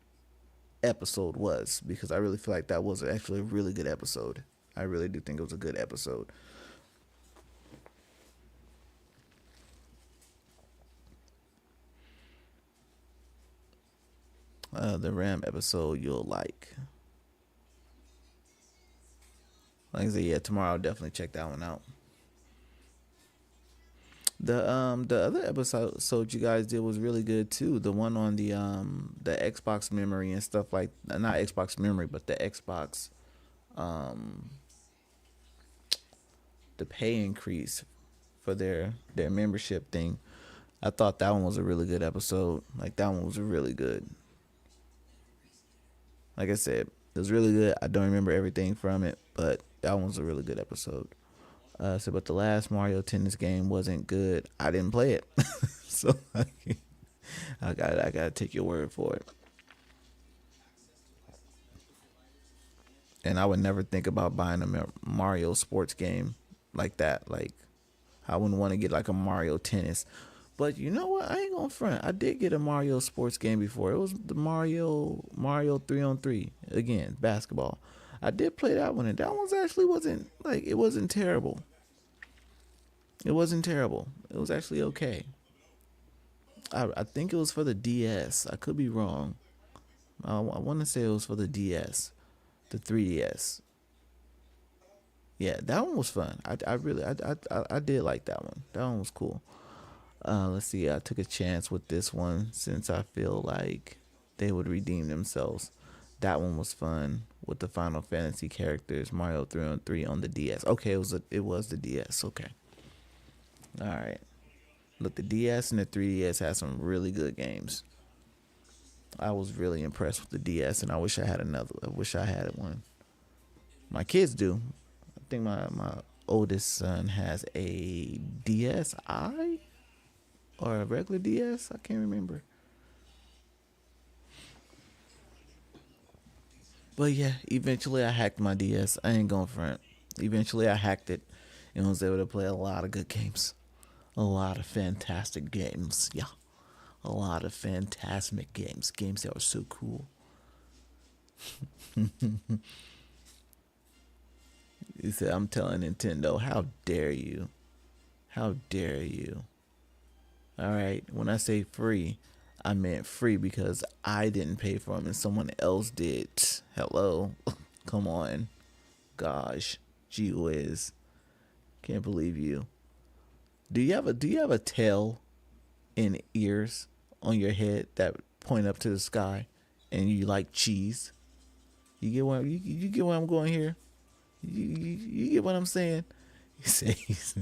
Speaker 6: episode was, because I really feel like that was actually a really good episode. I really do think it was a good episode. The Ram episode you'll like. Like I said, yeah, tomorrow I'll definitely check that one out. The other episode you guys did was really good too. The one on the Xbox memory and stuff, like not Xbox memory, but the Xbox the pay increase for their membership thing. I thought that one was a really good episode. Like that one was really good. Like I said, it was really good. I don't remember everything from it, but that one was a really good episode. But the last Mario Tennis game wasn't good. I didn't play it, so I gotta take your word for it. And I would never think about buying a Mario sports game like that. Like I wouldn't want to get like a Mario Tennis. But you know what? I ain't gonna front. I did get a Mario sports game before. It was the Mario 3-on-3. Again, basketball. I did play that one, and that one actually wasn't terrible. It wasn't terrible. It was actually okay. I think it was for the DS. I could be wrong. I want to say it was for the DS, the 3DS. Yeah, that one was fun. I really did like that one. That one was cool. Let's see. I took a chance with this one since I feel like they would redeem themselves. That one was fun with the Final Fantasy characters. Mario 3-on-3 on the DS. Okay, it was the DS. Okay. All right. Look, the DS and the 3DS had some really good games. I was really impressed with the DS, and I wish I had another. I wish I had one. My kids do. I think my oldest son has a DSi or a regular DS. I can't remember. But yeah, eventually I hacked my DS. I ain't going front. Eventually I hacked it and was able to play a lot of good games. A lot of fantastic games. Yeah. A lot of fantastic games. Games that were so cool. He said, I'm telling Nintendo, how dare you? How dare you? All right. When I say free, I meant free because I didn't pay for them and someone else did. Hello. Come on. Gosh. Gee whiz. Can't believe you. Do you have a tail and ears on your head that point up to the sky and you like cheese? You get what you get where I'm going here? You get what I'm saying? He says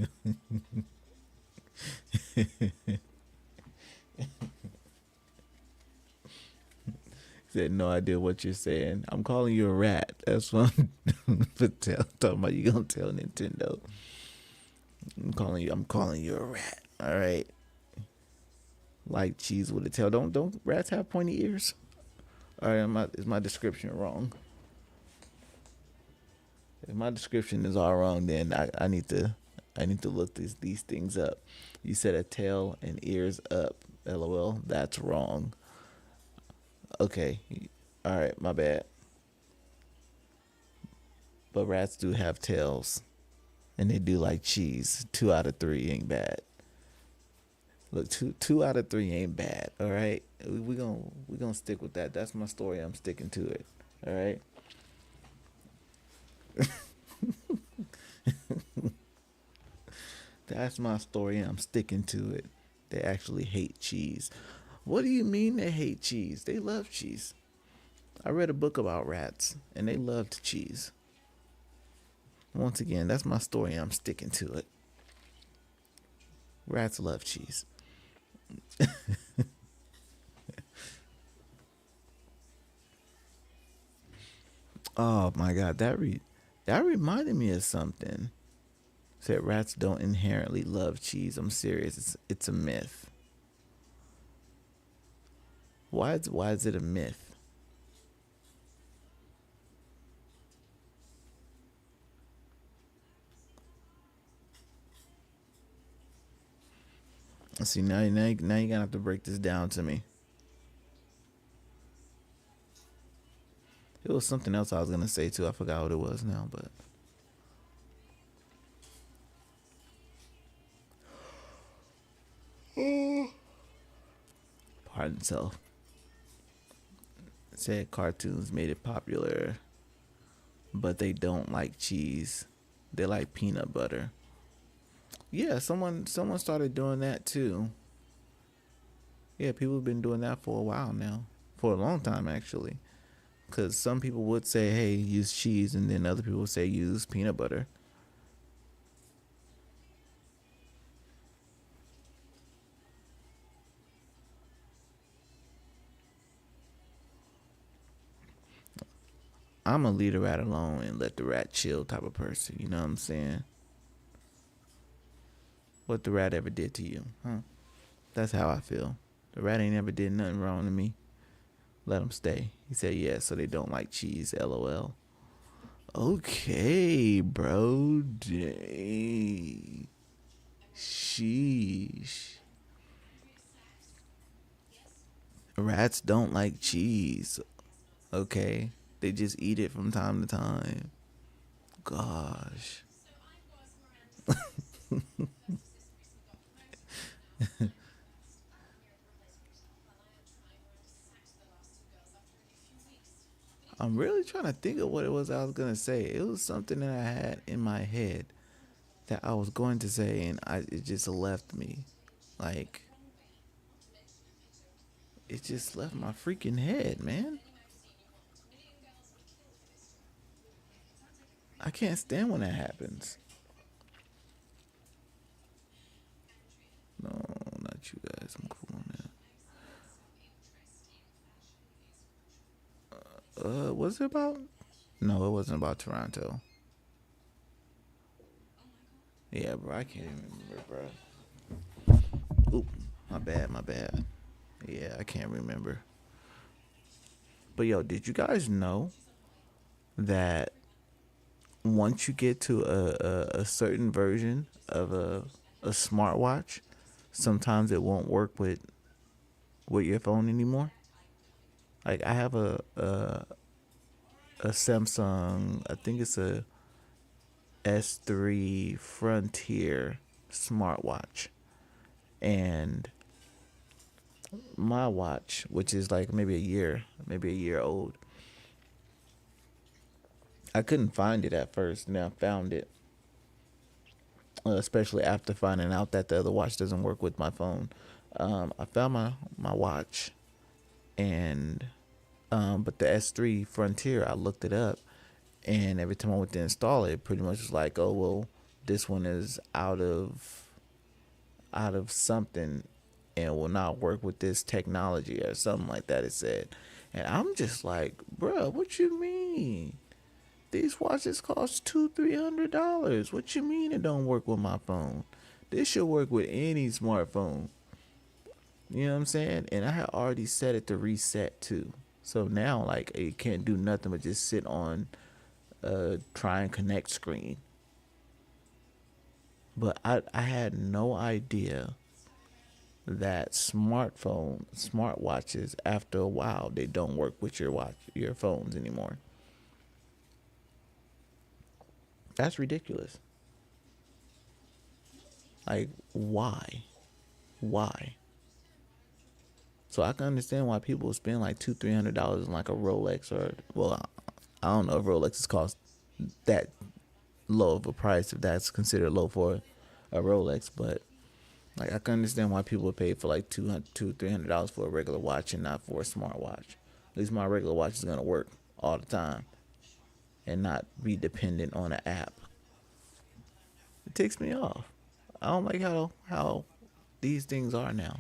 Speaker 6: said no idea what you're saying. I'm calling you a rat. That's what I'm talking about. You gonna tell Nintendo? I'm calling you a rat. All right. Like cheese with a tail. Don't rats have pointy ears? All right. Is my description wrong? If my description is all wrong, then I need to look these things up. You said a tail and ears up. LOL. That's wrong. Okay. All right. My bad. But rats do have tails, and they do like cheese. 2 out of 3 ain't bad. Look, two out of 3 ain't bad. All right. We gonna stick with that. That's my story. I'm sticking to it. All right. That's my story and I'm sticking to it. They actually hate cheese. What do you mean they hate cheese? They love cheese. I read a book about rats and they loved cheese. Once again, that's my story and I'm sticking to it. Rats love cheese. Oh my God, that reminded me of something. Said rats don't inherently love cheese. I'm serious. It's a myth. Why is it a myth? See, now you're gonna have to break this down to me. It was something else I was gonna say too. I forgot what it was now, but pardon self. Said cartoons made it popular, but they don't like cheese. They like peanut butter. Yeah, someone started doing that too. Yeah, people have been doing that for a while now. For a long time, actually. Because some people would say, hey, use cheese, and then other people would say use peanut butter. I'm a leave the rat alone and let the rat chill type of person. You know what I'm saying? What the rat ever did to you, huh? That's how I feel. The rat ain't ever did nothing wrong to me. Let him stay. He said, yeah, so they don't like cheese, LOL. Okay, bro. Dang. Sheesh. Rats don't like cheese. Okay. They just eat it from time to time. Gosh. I'm really trying to think of what it was I was going to say. It was something that I had in my head that I was going to say, and it just left me. Like, it just left my freaking head, man. I can't stand when that happens. No, not you guys. I'm cool on that. Was it about? No, it wasn't about Toronto. Yeah, bro, I can't even remember, bro. Oop, my bad. Yeah, I can't remember. But yo, did you guys know that once you get to a certain version of a smartwatch, sometimes it won't work with your phone anymore? Like I have a a Samsung. I think it's a S3 Frontier smartwatch, and my watch, which is like maybe a year old, I couldn't find it at first. Now I found it, especially after finding out that the other watch doesn't work with my phone. I found my watch, and but the S3 Frontier, I looked it up, and every time I went to install it, pretty much was like, oh well, this one is out of something and will not work with this technology or something like that, it said. And I'm just like, bruh, what you mean? These watches cost $200-300. What you mean it don't work with my phone? This should work with any smartphone. You know what I'm saying? And I had already set it to reset too. So now like it can't do nothing but just sit on try and connect screen. But I had no idea that smartwatches, after a while, they don't work with your phones anymore. That's ridiculous. Like, why? So I can understand why people spend like $200-300 on like a Rolex, or well, I don't know if Rolexes cost that low of a price, if that's considered low for a Rolex, but like I can understand why people pay for like $200-300 for a regular watch and not for a smartwatch. At least my regular watch is gonna work all the time and not be dependent on an app. It ticks me off. I don't like how these things are now.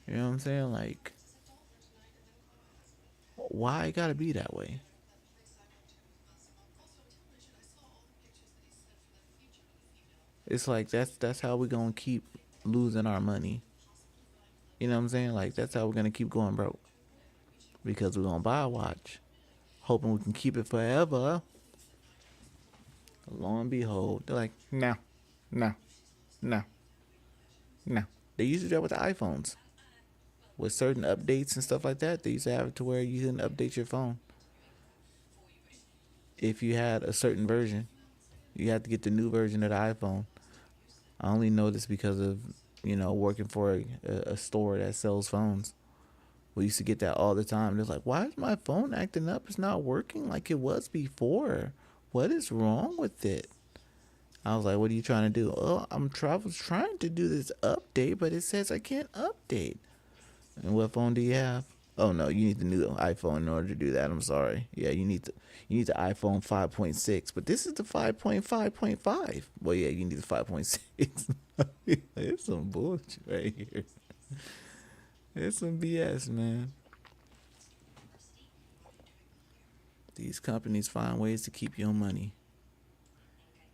Speaker 6: You know what I'm saying? Like, why it gotta be that way? It's like that's how we gonna keep losing our money. You know what I'm saying? Like that's how we're gonna keep going broke. Because we're gonna buy a watch, hoping we can keep it forever. Lo and behold, they're like, no. They used to do that with the iPhones. With certain updates and stuff like that, they used to have it to where you didn't update your phone. If you had a certain version, you had to get the new version of the iPhone. I only know this because of, working for a store that sells phones. We used to get that all the time. It's like, why is my phone acting up? It's not working like it was before. What is wrong with it? I was like, what are you trying to do? Oh, I was trying to do this update, but it says I can't update. And what phone do you have? Oh no, you need the new iPhone in order to do that. I'm sorry. Yeah, you need the iPhone 5.6, but this is the 5.5.5. Well, yeah, you need the 5.6. It's some bullshit right here. It's some BS, man. These companies find ways to keep your money.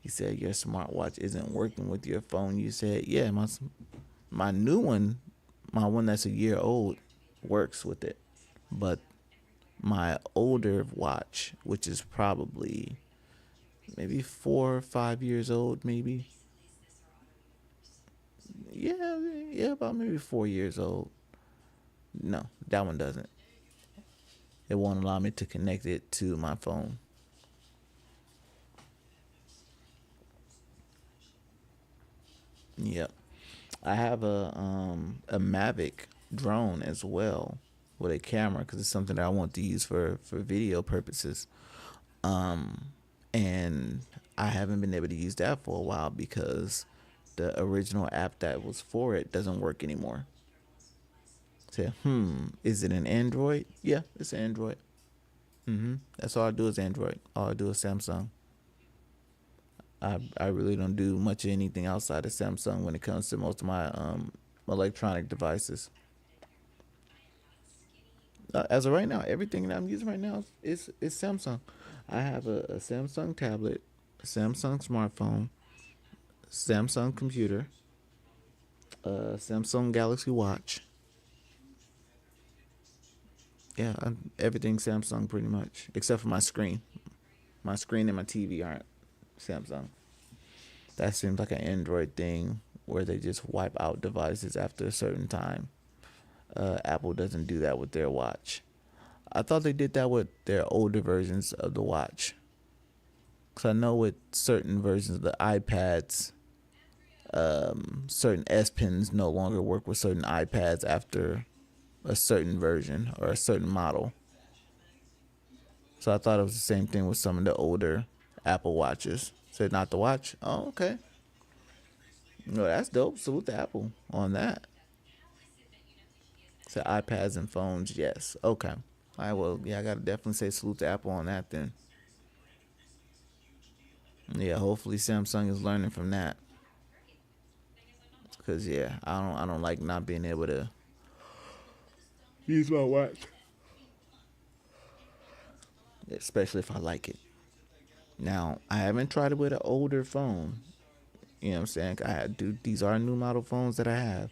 Speaker 6: You said your smartwatch isn't working with your phone. You said, yeah, my new one, my one that's a year old, works with it. But my older watch, which is probably maybe 4 or 5 years old, maybe. Yeah, about maybe 4 years old. No, that one doesn't. It won't allow me to connect it to my phone. Yep. I have a Mavic drone as well with a camera because it's something that I want to use for video purposes. And I haven't been able to use that for a while because the original app that was for it doesn't work anymore. Say, is it an Android? Yeah, it's an Android. That's all I do is Android. All I do is Samsung. I really don't do much of anything outside of Samsung when it comes to most of my electronic devices. As of right now, everything that I'm using right now is Samsung. I have a Samsung tablet, a Samsung smartphone, Samsung computer, a Samsung Galaxy Watch. Yeah, everything Samsung pretty much, except for my screen. My screen and my TV aren't Samsung. That seems like an Android thing where they just wipe out devices after a certain time. Apple doesn't do that with their watch. I thought they did that with their older versions of the watch. Because I know with certain versions of the iPads, certain S Pens no longer work with certain iPads after a certain version or a certain model. So I thought it was the same thing with some of the older Apple Watches. Said not the watch? Oh, okay. No, that's dope. Salute to Apple on that. So iPads and phones, yes. Okay. I will. Yeah, I gotta definitely say salute to Apple on that then. Yeah, hopefully Samsung is learning from that. Cause yeah, I don't like not being able to use my watch, especially if I like it. Now I haven't tried it with an older phone. You know what I'm saying? These are new model phones that I have.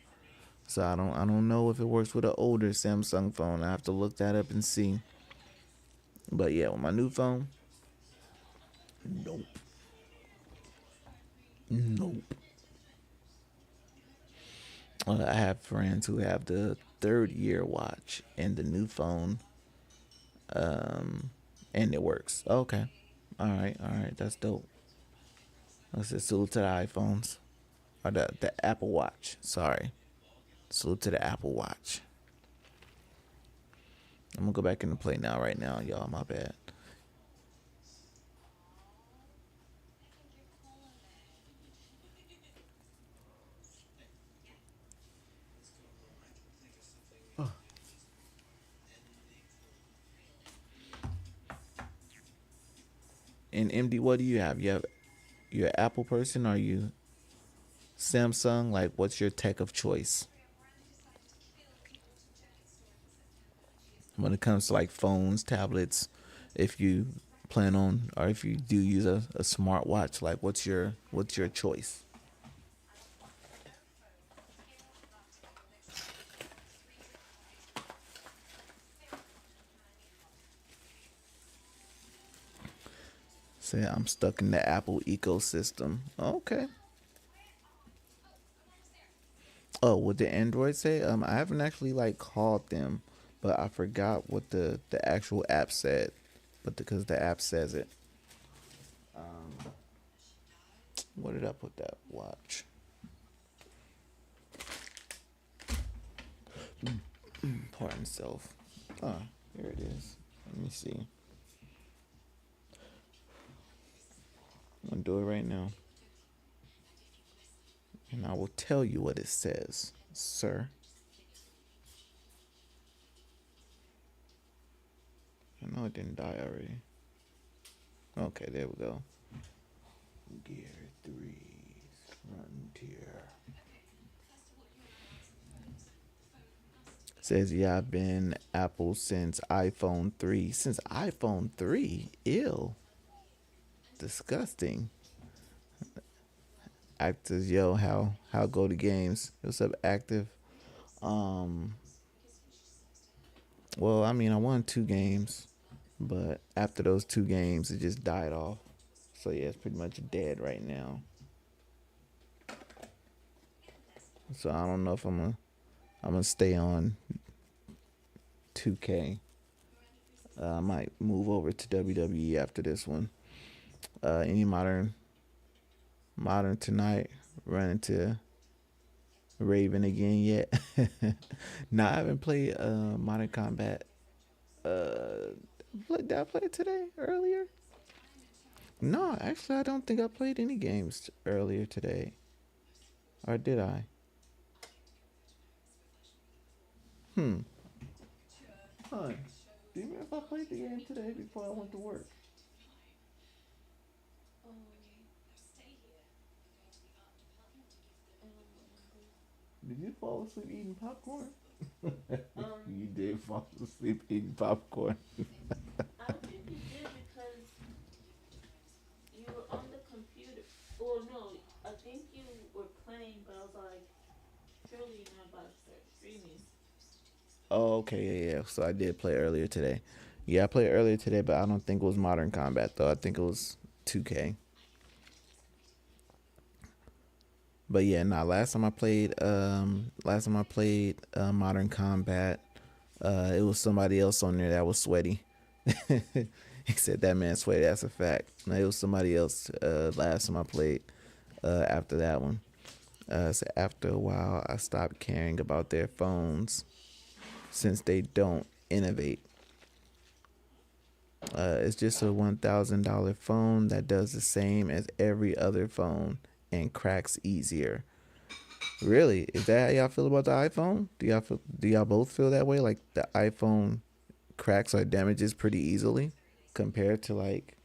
Speaker 6: So I don't know if it works with an older Samsung phone. I have to look that up and see. But yeah, with my new phone, nope. Nope. I have friends who have the 3rd-year watch and the new phone, and it works. Okay. All right. That's dope. Let's just salute to the iPhones. Or the Apple Watch. Sorry. Salute to the Apple Watch. I'm going to go back into play now, right now, y'all. My bad. And MD, what do you have? You're an Apple person? Or are you Samsung? Like, what's your tech of choice when it comes to like phones, tablets? If you plan on, or if you do use a smartwatch, like what's your choice? Say I'm stuck in the Apple ecosystem. Okay. Oh, what did Android say? I haven't actually like called them, but I forgot what the actual app said. But because the app says it. What did I put that watch? Pardon self. Oh, here it is. Let me see. I'm gonna do it right now. And I will tell you what it says, sir. I know it didn't die already. Okay, there we go. Gear 3 Frontier. Says, yeah, I've been Apple since iPhone 3. Since iPhone 3? Ew. Disgusting. Actors, yo, how go to games? What's up, Active? Well, I mean, I won 2 games, but after those 2 games, it just died off. So yeah, it's pretty much dead right now. So I don't know if I'm gonna stay on 2K. I might move over to WWE after this one. Any modern tonight, run into Raven again yet? Nah, I haven't played Modern Combat. Did I play it today? Earlier? No, actually, I don't think I played any games earlier today. Or did I? Huh. Do you remember if I played the game today before I went to work? Did you fall asleep eating popcorn? You did fall asleep eating popcorn.
Speaker 7: I don't think you did because you were on the computer. Well, no, I think you were playing, but I was like, surely you're not about to start streaming.
Speaker 6: Oh, okay, yeah. So I did play earlier today. Yeah, I played earlier today, but I don't think it was Modern Combat though. I think it was 2K. But yeah, last time I played Modern Combat, It was somebody else on there that was sweaty. He said that man sweaty. That's a fact. No, it was somebody else. Last time I played. After that one. So after a while, I stopped caring about their phones since they don't innovate. It's just a $1,000 phone that does the same as every other phone and cracks easier. Really? Is that how y'all feel about the iPhone? Do y'all both feel that way? Like the iPhone cracks or damages pretty easily compared to like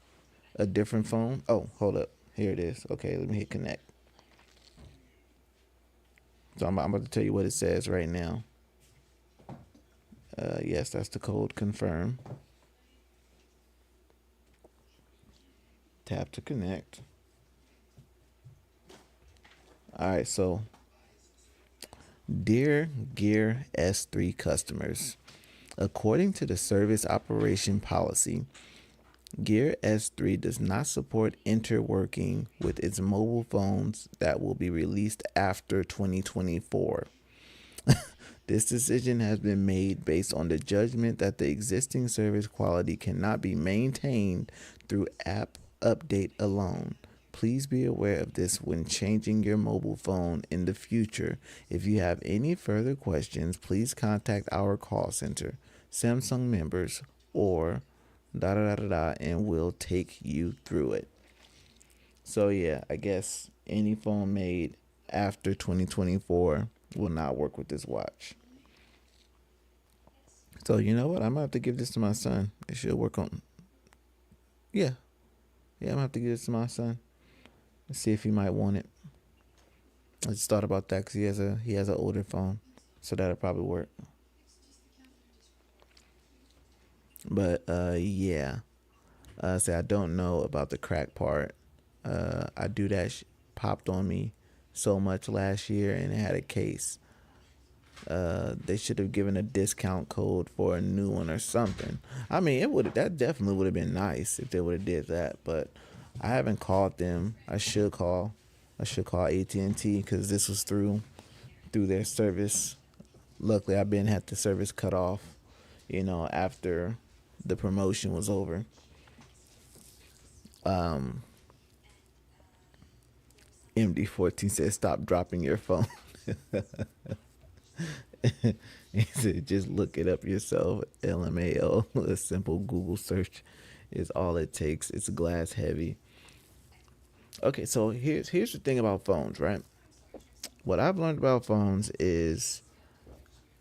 Speaker 6: a different phone? Oh, hold up. Here it is. Okay, let me hit connect. So I'm about to tell you what it says right now. Yes, that's the code. Confirm. Tap to connect. All right, so dear Gear S3 customers, according to the service operation policy, Gear S3 does not support interworking with its mobile phones that will be released after 2024. This decision has been made based on the judgment that the existing service quality cannot be maintained through app update alone. Please be aware of this when changing your mobile phone in the future. If you have any further questions, please contact our call center, Samsung members, or and we'll take you through it. So yeah, I guess any phone made after 2024 will not work with this watch. So you know what? I'm gonna have to give this to my son. It should work on. Yeah, I'm gonna have to give this to my son. Let's see if he might want it. I just thought about that because he has an older phone, so that'll probably work. But yeah, say I don't know about the crack part. I do that popped on me so much last year, and it had a case. They should have given a discount code for a new one or something. I mean, that definitely would have been nice if they would have did that. But I haven't called them. I should call AT&T because this was through their service. Luckily, I been had the service cut off, after the promotion was over. MD14 said, "Stop dropping your phone." He said, "Just look it up yourself." LMAO, a simple Google search is all it takes. It's glass heavy. Okay, so here's the thing about phones, right? What I've learned about phones is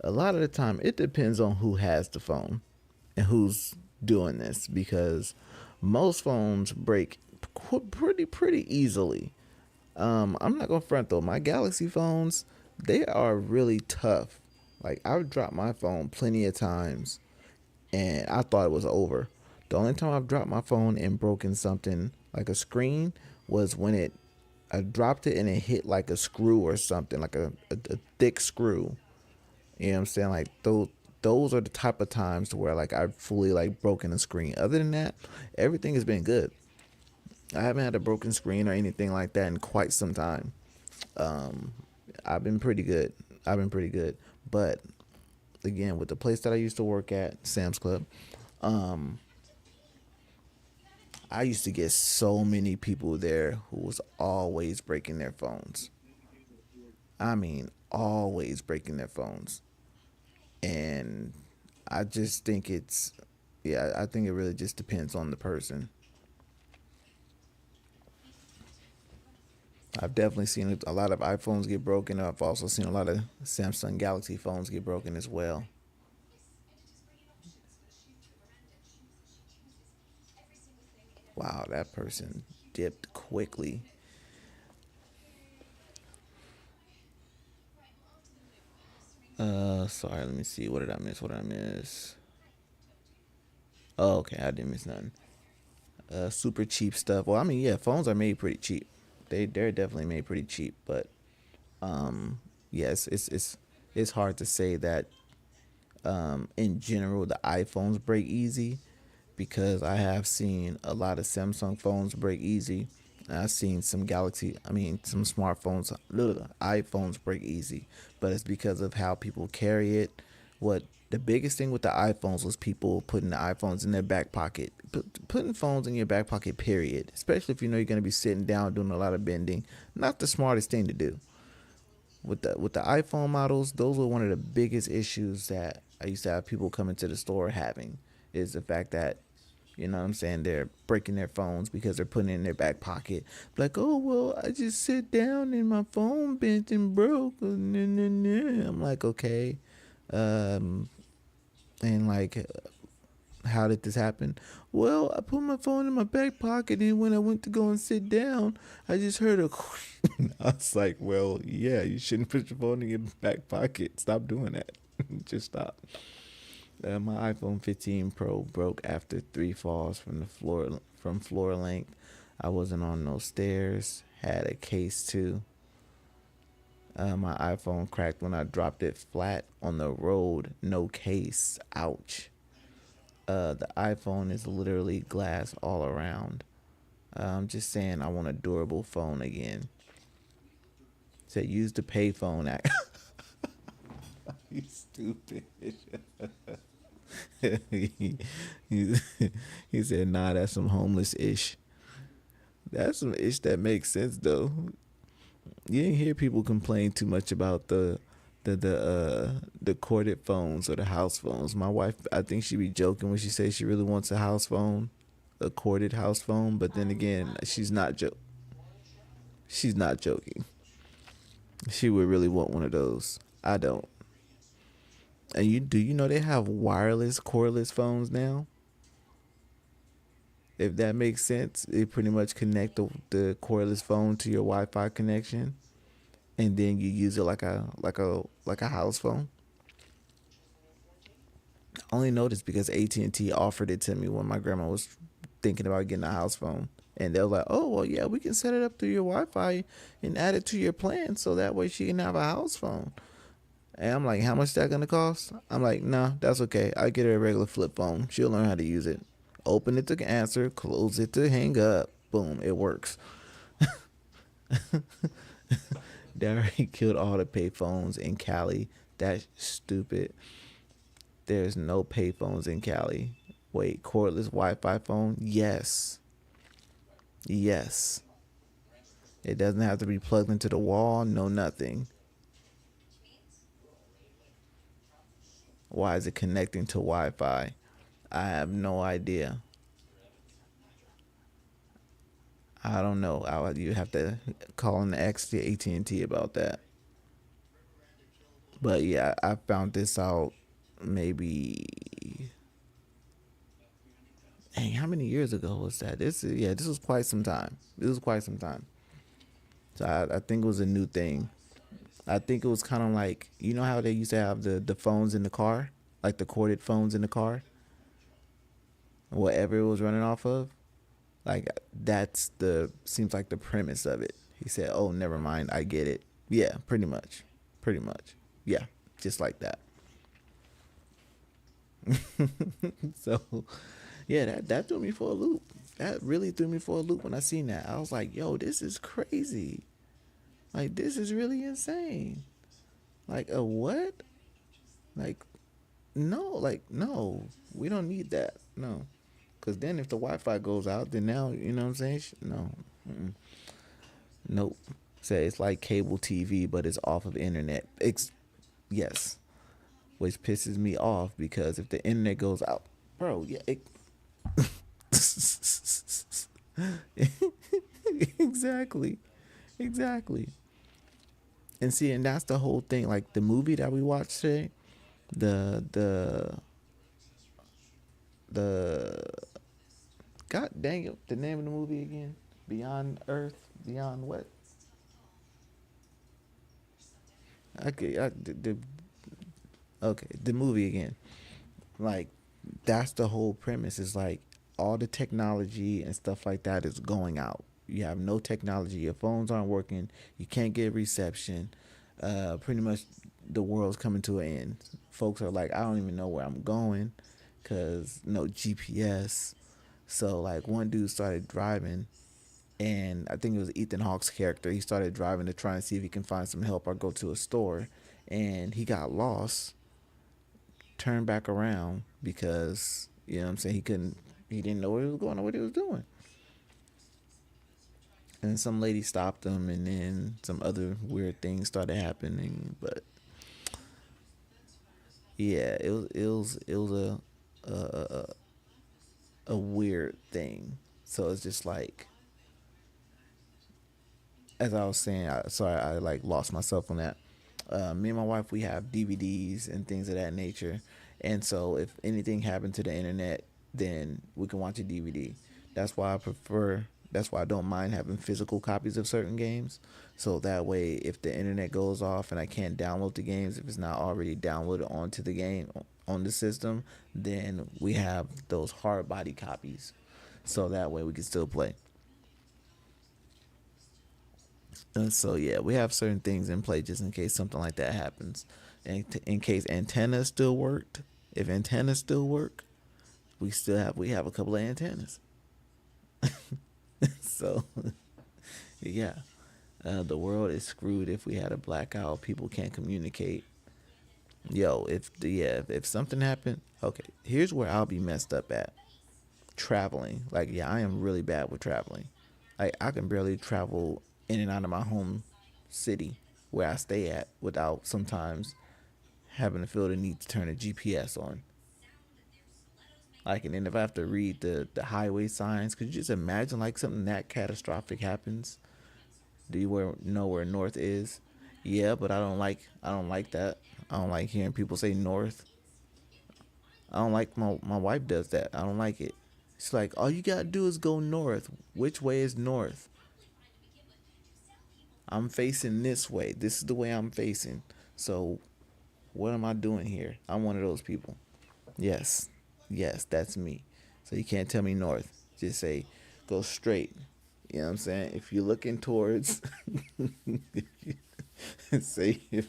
Speaker 6: a lot of the time it depends on who has the phone and who's doing this, because most phones break pretty easily. I'm not gonna front though. My Galaxy phones, they are really tough. Like, I've dropped my phone plenty of times and I thought it was over. The only time I've dropped my phone and broken something like a screen was when I dropped it and it hit like a screw or something, like a thick screw. You know what I'm saying? Like those are the type of times to where like I've fully like broken a screen. Other than that, everything has been good. I haven't had a broken screen or anything like that in quite some time. I've been pretty good. But again, with the place that I used to work at, Sam's Club, I used to get so many people there who was always breaking their phones. I mean, always breaking their phones. And I just think I think it really just depends on the person. I've definitely seen a lot of iPhones get broken. I've also seen a lot of Samsung Galaxy phones get broken as well. Wow, that person dipped quickly. Sorry, let me see. What did I miss? Oh, okay, I didn't miss nothing. Super cheap stuff. Well, I mean, yeah, phones are made pretty cheap. They're definitely made pretty cheap, but yes, it's hard to say that in general the iPhones break easy, because I have seen a lot of Samsung phones break easy. I've seen some some smartphones, little iPhones break easy, but it's because of how people carry it, what The biggest thing with the iPhones was people putting the iPhones in their back pocket. Putting phones in your back pocket, period. Especially if you know you're going to be sitting down doing a lot of bending. Not the smartest thing to do. With the iPhone models, those were one of the biggest issues that I used to have people come into the store having, is the fact that, you know what I'm saying, they're breaking their phones because they're putting it in their back pocket. Like, oh, well, I just sit down and my phone bent and broke. I'm like, okay. And like, how did this happen? Well, I put my phone in my back pocket, and when I went to go and sit down, I just heard a I was like, well, yeah, you shouldn't put your phone in your back pocket. Stop doing that. Just stop. My iPhone 15 Pro broke after 3 falls from floor length. I wasn't on no stairs. Had a case too. My iPhone cracked when I dropped it flat on the road. No case. Ouch. The iPhone is literally glass all around. I'm just saying I want a durable phone again. Said use the payphone act. You stupid. he said, nah, that's some homeless ish. That's some ish that makes sense though. You didn't hear people complain too much about the corded phones or the house phones. My wife, I think she be joking when she says she really wants a house phone, a corded house phone, but then again, she's not joking. She would really want one of those. I don't. And you know they have wireless cordless phones now? If that makes sense, they pretty much connect the cordless phone to your Wi-Fi connection, and then you use it like a house phone. I only noticed because AT&T offered it to me when my grandma was thinking about getting a house phone, and they were like, "Oh, well, yeah, we can set it up through your Wi-Fi and add it to your plan, so that way she can have a house phone." And I'm like, "How much is that gonna cost?" I'm like, "Nah, that's okay. I get her a regular flip phone. She'll learn how to use it. Open it to answer, close it to hang up. Boom, it works." They already killed all the payphones in Cali. That's stupid. There's no payphones in Cali. Wait, cordless Wi-Fi phone? Yes. Yes. It doesn't have to be plugged into the wall. No, nothing. Why is it connecting to Wi-Fi? I have no idea. I don't know. You have to call and ask the AT&T about that. But yeah, I found this out maybe. Dang, how many years ago was that? This was quite some time. So I think it was a new thing. I think it was kind of like, you know how they used to have the phones in the car, like the corded phones in the car, whatever it was running off of. Like seems like the premise of it. He said, "Oh, never mind, I get it." Yeah, pretty much. Yeah, just like that. So, yeah, that threw me for a loop. That really threw me for a loop when I seen that. I was like, "Yo, this is crazy. Like, this is really insane. Like, a what? Like, no, we don't need that. No." Because then if the Wi-Fi goes out, then now, you know what I'm saying? No. Mm-mm. Nope. Say it's like cable TV, but it's off of internet. Yes. Which pisses me off because if the internet goes out, bro, yeah. Exactly. And see, and that's the whole thing. Like the movie that we watched today, the God dang it, the name of the movie again? Beyond Earth, Beyond what? Okay, the movie again. Like, that's the whole premise. Is like all the technology and stuff like that is going out. You have no technology. Your phones aren't working. You can't get reception. Pretty much the world's coming to an end. Folks are like, I don't even know where I'm going because no GPS. So like one dude started driving, and I think it was Ethan Hawke's character. He started driving to try and see if he can find some help or go to a store, and he got lost. turn back around because, you know what I'm saying, he didn't know where he was going or what he was doing. And some lady stopped him, and then some other weird things started happening. But yeah, it was a weird thing. So it's just like, as I was saying, I like lost myself on that. Me and my wife, we have DVDs and things of that nature, and so if anything happened to the internet, then we can watch a DVD. That's why I prefer. That's why I don't mind having physical copies of certain games. So that way, if the internet goes off and I can't download the games, if it's not already downloaded onto the game on the system, then we have those hard body copies. So that way we can still play. And so yeah, we have certain things in play just in case something like that happens. And in case antennas still worked, if antennas still work, we have a couple of antennas. So yeah, the world is screwed if we had a blackout. People can't communicate. Yo, if something happened, okay, here's where I'll be messed up at. Traveling. Like, yeah, I am really bad with traveling. Like, I can barely travel in and out of my home city where I stay at without sometimes having to feel the need to turn a GPS on. Like, and then if I have to read the highway signs, could you just imagine like something that catastrophic happens? Do you know where north is? Yeah, but I don't like that. I don't like hearing people say north. I don't like my wife does that. I don't like it. She's like, all you gotta do is go north. Which way is north? I'm facing this way. This is the way I'm facing. So what am I doing here? I'm one of those people. Yes, that's me. So you can't tell me north. Just say, go straight. You know what I'm saying? If you're looking towards, say if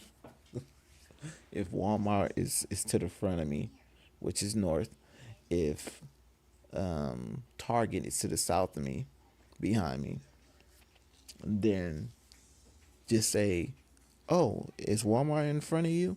Speaker 6: Walmart is to the front of me, which is north, if Target is to the south of me, behind me, then just say, oh, is Walmart in front of you?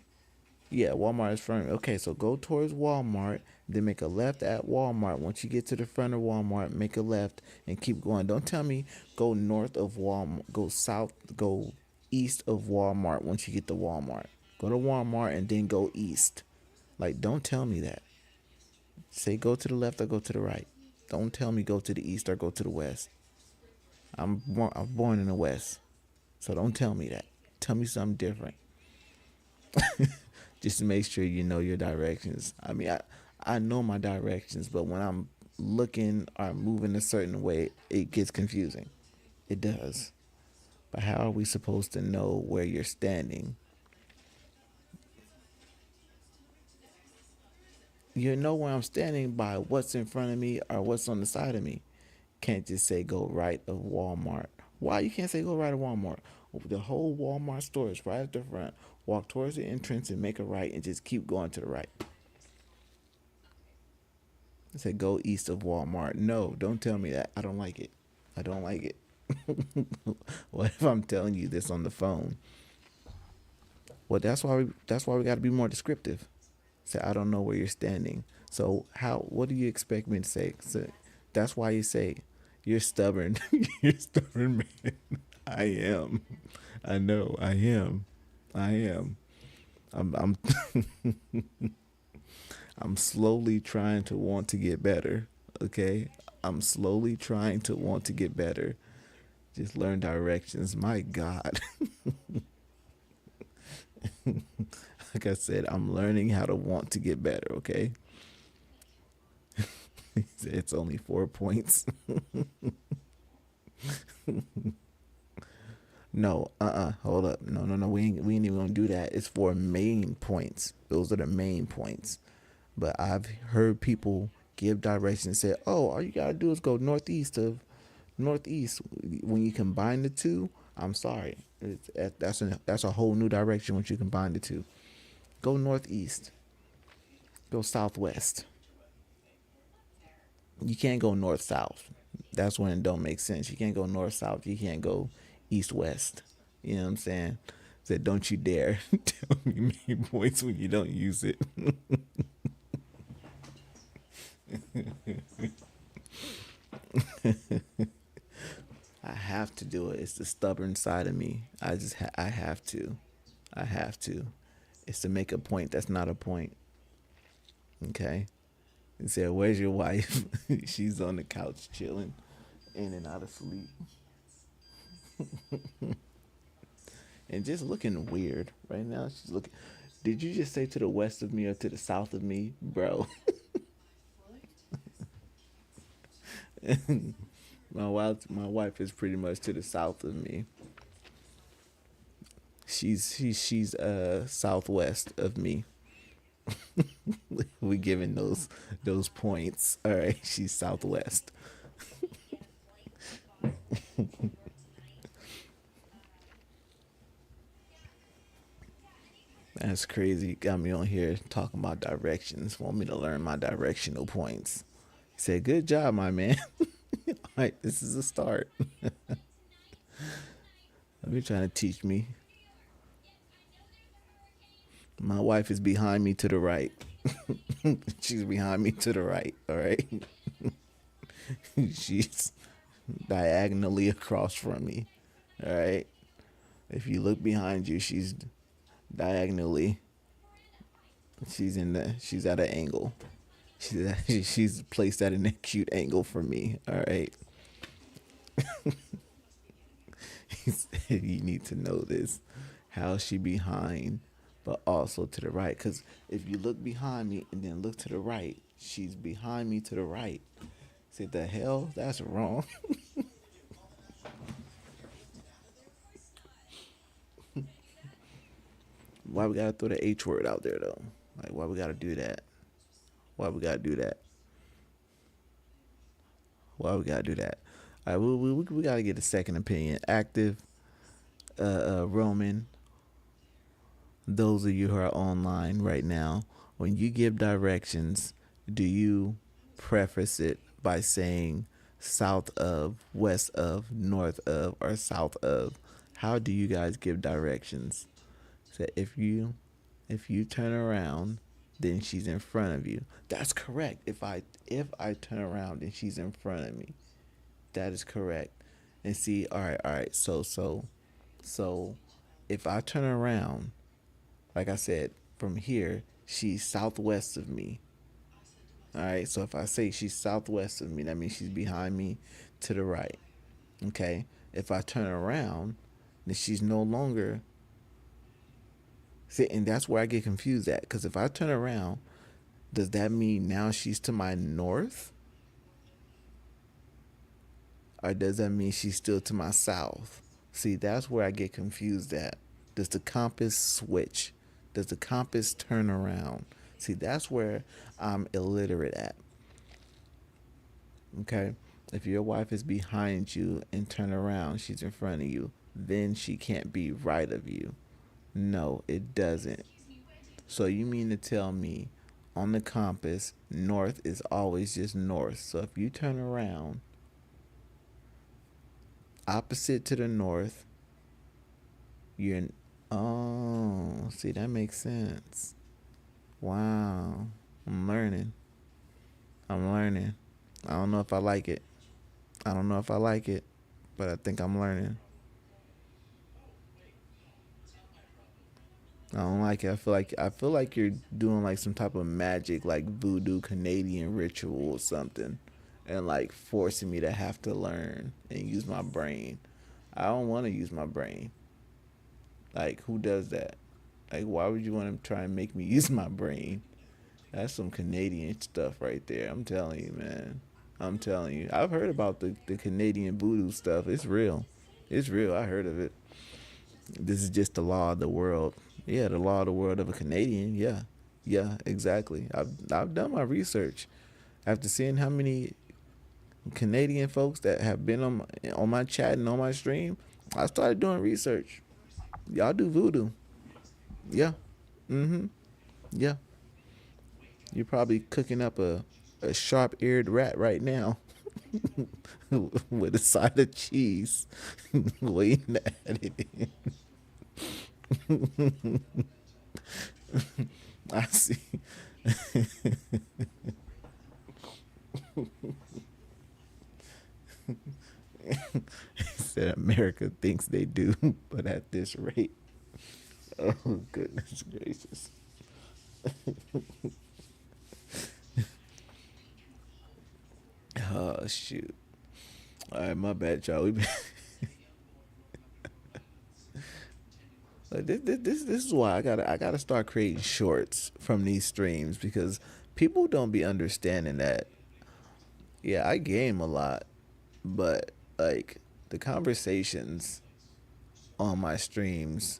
Speaker 6: Yeah, Walmart is in front of me. Okay, so go towards Walmart, then make a left at Walmart. Once you get to the front of Walmart, make a left and keep going. Don't tell me go north of Walmart, go south, go east of Walmart once you get to Walmart. Go to Walmart and then go east. Like, don't tell me that. Say go to the left or go to the right. Don't tell me go to the east or go to the west. I'm born in the west, so don't tell me that. Tell me something different. Just to make sure you know your directions. I mean, I know my directions, but when I'm looking or moving a certain way, it gets confusing. It does. But how are we supposed to know where you're standing? You know where I'm standing by what's in front of me or what's on the side of me. Can't just say go right of Walmart. Why you can't say go right of Walmart? The whole Walmart store is right at the front. Walk towards the entrance and make a right and just keep going to the right. Say go east of Walmart. No, don't tell me that. I don't like it. I don't like it. What if I'm telling you this on the phone? Well, that's why we got to be more descriptive. Say I don't know where you're standing. So what do you expect me to say? So that's why you say you're stubborn. You're stubborn, man. I am. I know. I am. I'm I'm slowly trying to want to get better. Okay? I'm slowly trying to want to get better. Just learn directions. My God. Like I said, I'm learning how to want to get better, okay? It's only 4 points. No, hold up. No, we ain't even gonna do that. It's 4 main points. Those are the main points. But I've heard people give directions and say, oh, all you gotta do is go northeast. When you combine the two, I'm sorry. That's a whole new direction once you combine the two. Go northeast. Go southwest. You can't go north-south. That's when it don't make sense. You can't go north-south. You can't go east-west. You know what I'm saying? Said, don't you dare tell me make points when you don't use it. I have to do it. It's the stubborn side of me. I have to. I have to. It's to make a point that's not a point. Okay? He said, where's your wife? She's on the couch chilling, in and out of sleep. And just looking weird right now. She's looking. Did you just say to the west of me or to the south of me, bro? My wife is pretty much to the south of me. She's southwest of me. We giving those points. All right, she's southwest. That's crazy. Got me on here talking about directions. Want me to learn my directional points. He said, good job, my man. All right, this is a start. You're trying to teach me. My wife is behind me to the right. She's behind me to the right. All right. She's diagonally across from me. All right. If you look behind you, she's diagonally. She's at an angle. She's placed at an acute angle for me. All right. He said, you need to know this. How is she behind, but also to the right? Because if you look behind me and then look to the right, she's behind me to the right. Said, the hell? That's wrong. Why we gotta throw the H word out there though? Like, why we gotta do that? Why we gotta do that? Why we gotta do that? All right, we gotta get a second opinion. Active, Roman. Those of you who are online right now, when you give directions, do you preface it by saying south of, west of, north of, or south of? How do you guys give directions? So if you turn around, then she's in front of you. That's correct. If I turn around, then she's in front of me. That is correct. And see, all right. So if I turn around, like I said, from here, she's southwest of me. All right. So if I say she's southwest of me, that means she's behind me to the right. Okay. If I turn around, then she's no longer. See, and that's where I get confused at. Because if I turn around, does that mean now she's to my north? Or does that mean she's still to my south? See, that's where I get confused at. Does the compass switch? Does the compass turn around? See, that's where I'm illiterate at. Okay? If your wife is behind you and turn around, she's in front of you, then she can't be right of you. No, it doesn't. So you mean to tell me on the compass, north is always just north. So if you turn around, opposite to the north, you're in, oh, see, that makes sense. Wow. I'm learning. I don't know if I like it. But I think I'm learning. I don't like it. I feel like you're doing like some type of magic, like voodoo Canadian ritual or something, and like forcing me to have to learn and use my brain. I don't want to use my brain. Like, who does that? Like, why would you want to try and make me use my brain? That's some Canadian stuff right there. I'm telling you, man. I'm telling you. I've heard about the Canadian voodoo stuff. It's real. It's real. I heard of it. This is just the law of the world. Yeah, the law of the world of a Canadian. Yeah, exactly. I've done my research. After seeing how many Canadian folks that have been on my chat and on my stream, I started doing research. Y'all do voodoo. Yeah. Yeah. You're probably cooking up a sharp-eared rat right now with a side of cheese, waiting to add it in. I see. He said America thinks they do, but at this rate. Oh, goodness gracious. Oh, shoot. All right, my bad, y'all. We been this is why I gotta start creating shorts from these streams, because people don't be understanding that. Yeah, I game a lot, but like the conversations on my streams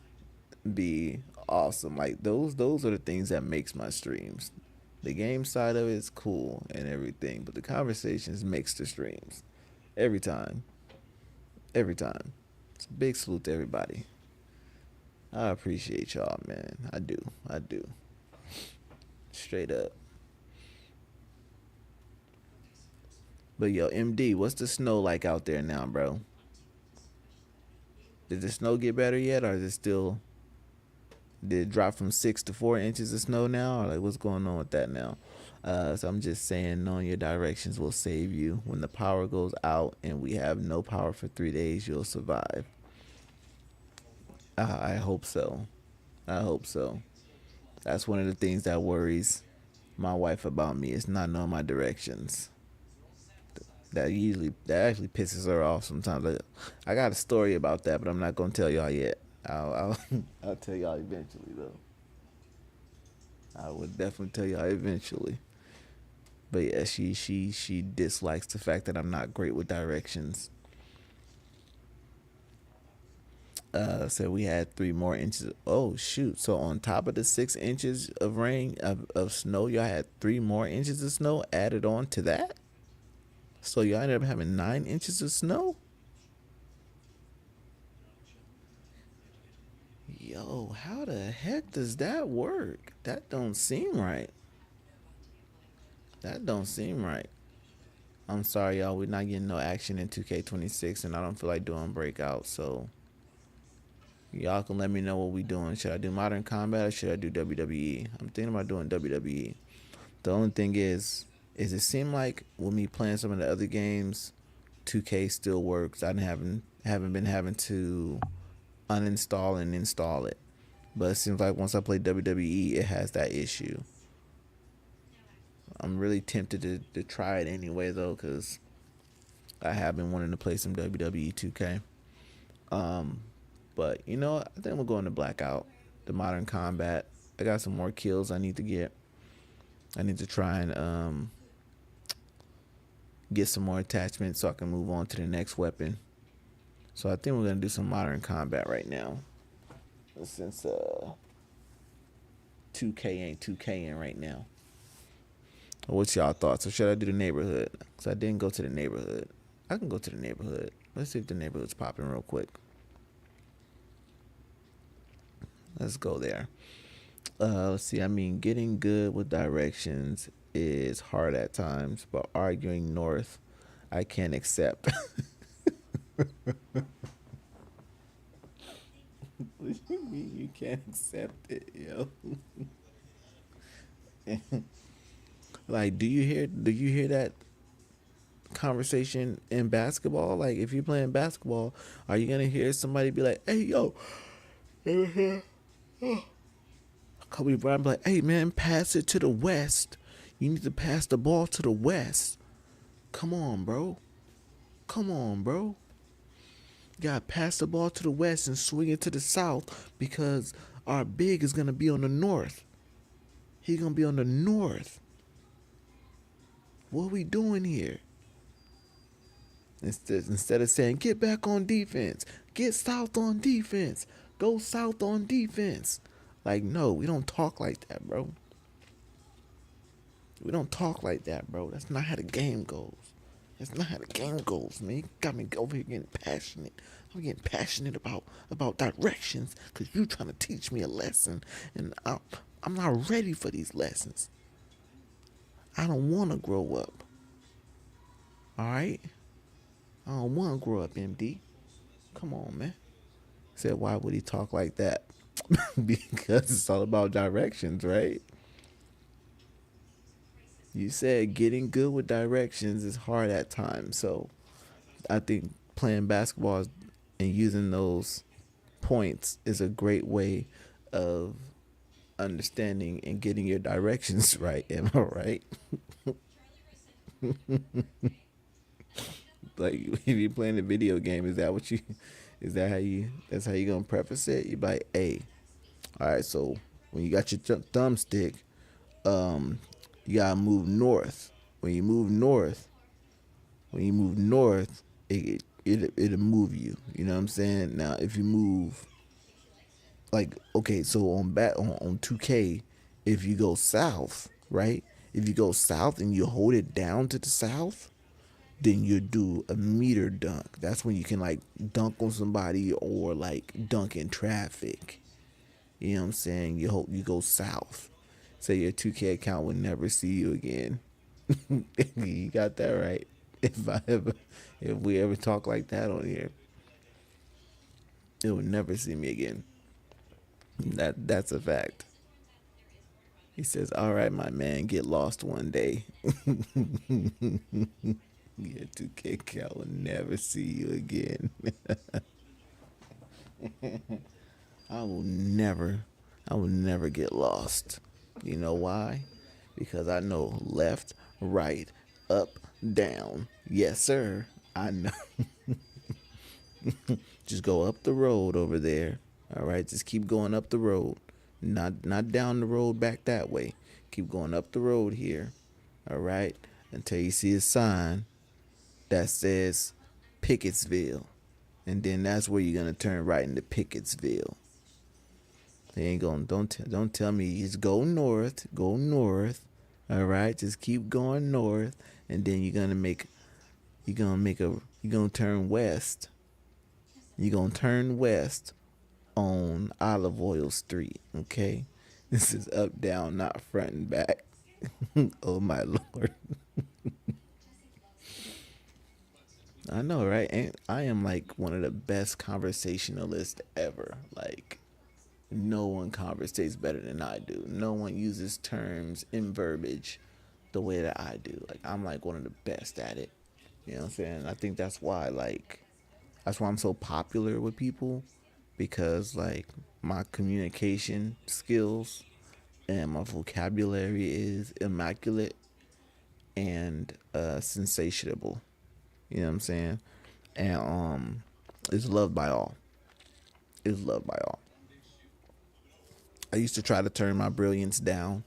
Speaker 6: be awesome. Like those are the things that makes my streams. The game side of it is cool and everything, but the conversations makes the streams every time. Every time. It's a big salute to everybody. I appreciate y'all, man. I do. I do. Straight up. But yo, MD, what's the snow like out there now, bro? Did the snow get better yet, or is it still? Did it drop from 6 to 4 inches of snow now, or like what's going on with that now? So I'm just saying, knowing your directions will save you. When the power goes out and we have no power for 3 days, you'll survive. I hope so. I hope so. That's one of the things that worries my wife about me, is not knowing my directions. That actually pisses her off sometimes. I got a story about that, but I'm not gonna tell y'all yet. I'll I'll tell y'all eventually though. I would definitely tell y'all eventually. But yeah, she dislikes the fact that I'm not great with directions. So we had 3 more inches. Oh shoot! So on top of the 6 inches of rain of snow, y'all had 3 more inches of snow added on to that. So y'all ended up having 9 inches of snow. Yo, how the heck does that work? That don't seem right. That don't seem right. I'm sorry, y'all. We're not getting no action in 2K26, and I don't feel like doing breakouts. So y'all can let me know what we doing. Should I do Modern Combat or should I do WWE? I'm thinking about doing WWE. The only thing is it seemed like with me playing some of the other games, 2K still works. I haven't been having to uninstall and install it. But it seems like once I play WWE, it has that issue. I'm really tempted to try it anyway, though, because I have been wanting to play some WWE 2K. But, you know, I think we'll go into Blackout, the Modern Combat. I got some more kills I need to get. I need to try and get some more attachments so I can move on to the next weapon. So I think we're going to do some Modern Combat right now. Since 2K ain't 2K-ing right now. What's y'all thoughts? Or should I do the neighborhood? Because I didn't go to the neighborhood. I can go to the neighborhood. Let's see if the neighborhood's popping real quick. Let's go there. Let's see. I mean, getting good with directions is hard at times, but arguing north, I can't accept. What do you mean you can't accept it, yo? Like, do you hear that conversation in basketball? Like, if you're playing basketball, are you gonna hear somebody be like, "Hey, yo," Kobe Bryant be like, "Hey, man, pass it to the west. You need to pass the ball to the west. Come on, bro. Come on, bro. You gotta pass the ball to the west and swing it to the south because our big is gonna be on the north. He's gonna be on the north. What are we doing here?" Instead of saying, "Get back on defense. Get south on defense. Go south on defense." Like, no, we don't talk like that, bro. We don't talk like that, bro. That's not how the game goes. That's not how the game goes, man. You got me over here getting passionate. I'm getting passionate about directions because you trying to teach me a lesson. And I'm not ready for these lessons. I don't want to grow up. All right? I don't want to grow up, MD. Come on, man. Said, why would he talk like that? Because it's all about directions, right? You said getting good with directions is hard at times. So I think playing basketball and using those points is a great way of understanding and getting your directions right. Am I right? Like if you're playing a video game, is that how you, that's how you gonna preface it? You be like, hey, all right, so when you got your thumbstick, you gotta move north. When you move north, it'll move you. You know what I'm saying? Now, if you move, like, okay, so on 2K, if you go south, right? If you go south and you hold it down to the south, then you do a meter dunk. That's when you can like dunk on somebody or like dunk in traffic. You know what I'm saying? You go south. So your 2K account will never see you again. You got that right. If we ever talk like that on here, it will never see me again. That's a fact. He says, "All right, my man, get lost one day." Your 2K account will never see you again. I will never get lost. You know why? Because I know left, right, up, down. Yes, sir. I know. Just go up the road over there. All right, just keep going up the road. Not down the road back that way. Keep going up the road here. All right, until you see a sign that says Pickettsville. And then that's where you're gonna turn right into Pickettsville. They ain't gonna don't tell me just go north. All right, just keep going north, and then you're gonna turn west. You're gonna turn west on Olive Oil Street. Okay, this is up down, not front and back. Oh my Lord. I know, right? And I am like one of the best conversationalists ever. Like, no one conversates better than I do. No one uses terms and verbiage the way that I do. Like, I'm like one of the best at it. You know what I'm saying? I think that's why I'm so popular with people, because like my communication skills and my vocabulary is immaculate and sensationable. You know what I'm saying? And it's loved by all. I used to try to turn my brilliance down,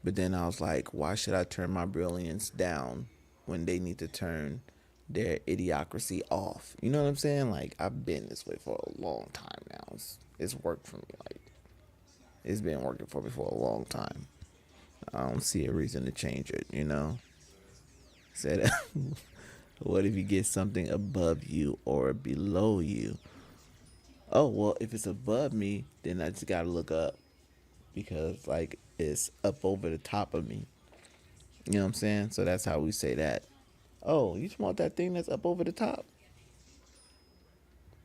Speaker 6: but then I was like, why should I turn my brilliance down when they need to turn their idiocracy off? You know what I'm saying? Like, I've been this way for a long time now. It's worked for me. Like, it's been working for me for a long time. I don't see a reason to change it, you know? Said, what if you get something above you or below you? Oh, well, if it's above me, then I just gotta look up, because like it's up over the top of me. You know what I'm saying? So that's how we say that. Oh, you talking about that thing that's up over the top?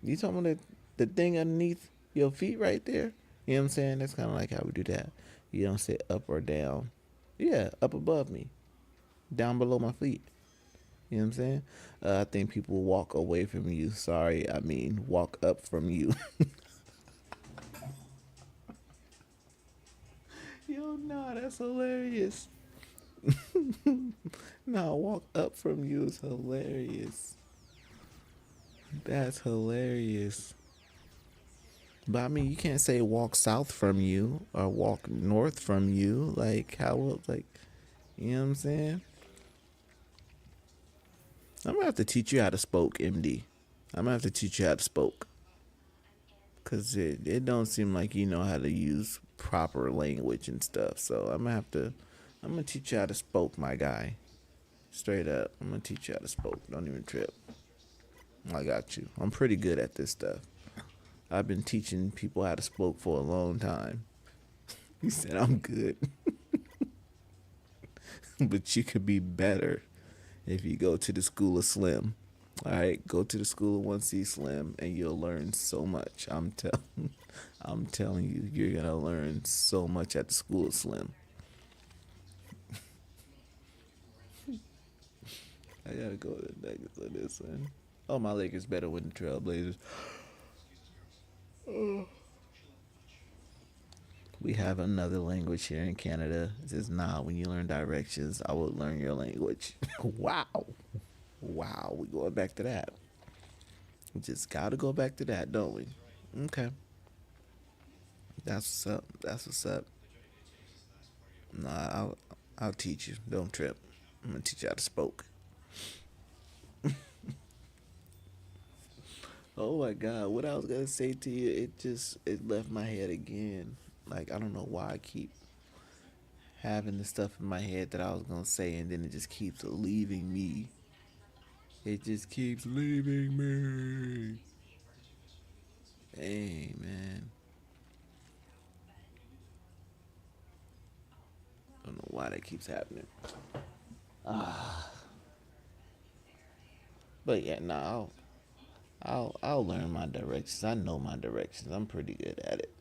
Speaker 6: You talking about the thing underneath your feet right there? You know what I'm saying? That's kind of like how we do that. You don't say up or down. Yeah, up above me, down below my feet. You know what I'm saying? I think people walk away from you. Sorry, I mean walk up from you. Yo, nah, that's hilarious. Nah, walk up from you is hilarious. That's hilarious. But I mean, you can't say walk south from you or walk north from you. Like, how, like, you know what I'm saying? I'm gonna have to teach you how to spoke, MD. I'm gonna have to teach you how to spoke. Cause it don't seem like you know how to use proper language and stuff. So I'm gonna teach you how to spoke, my guy. Straight up. I'm gonna teach you how to spoke. Don't even trip. I got you. I'm pretty good at this stuff. I've been teaching people how to spoke for a long time. He said I'm good. But you could be better if you go to the School of Slim. All right, go to the school of 1C Slim, and you'll learn so much. I'm telling you, you're gonna learn so much at the school of Slim. I gotta go to the Nuggets on this one. Oh, my Lakers better win the Trailblazers. We have another language here in Canada. It says, nah, when you learn directions, I will learn your language. Wow. Wow, we going back to that. We just gotta go back to that, don't we? Okay. That's what's up. That's what's up. Nah, I'll teach you. Don't trip. I'm gonna teach you how to spoke. Oh my God, what I was gonna say to you, it left my head again. Like, I don't know why I keep having the stuff in my head that I was gonna say, and then it just keeps leaving me. It just keeps leaving me. Hey, man. Don't know why that keeps happening. But yeah, no, I'll learn my directions. I know my directions. I'm pretty good at it.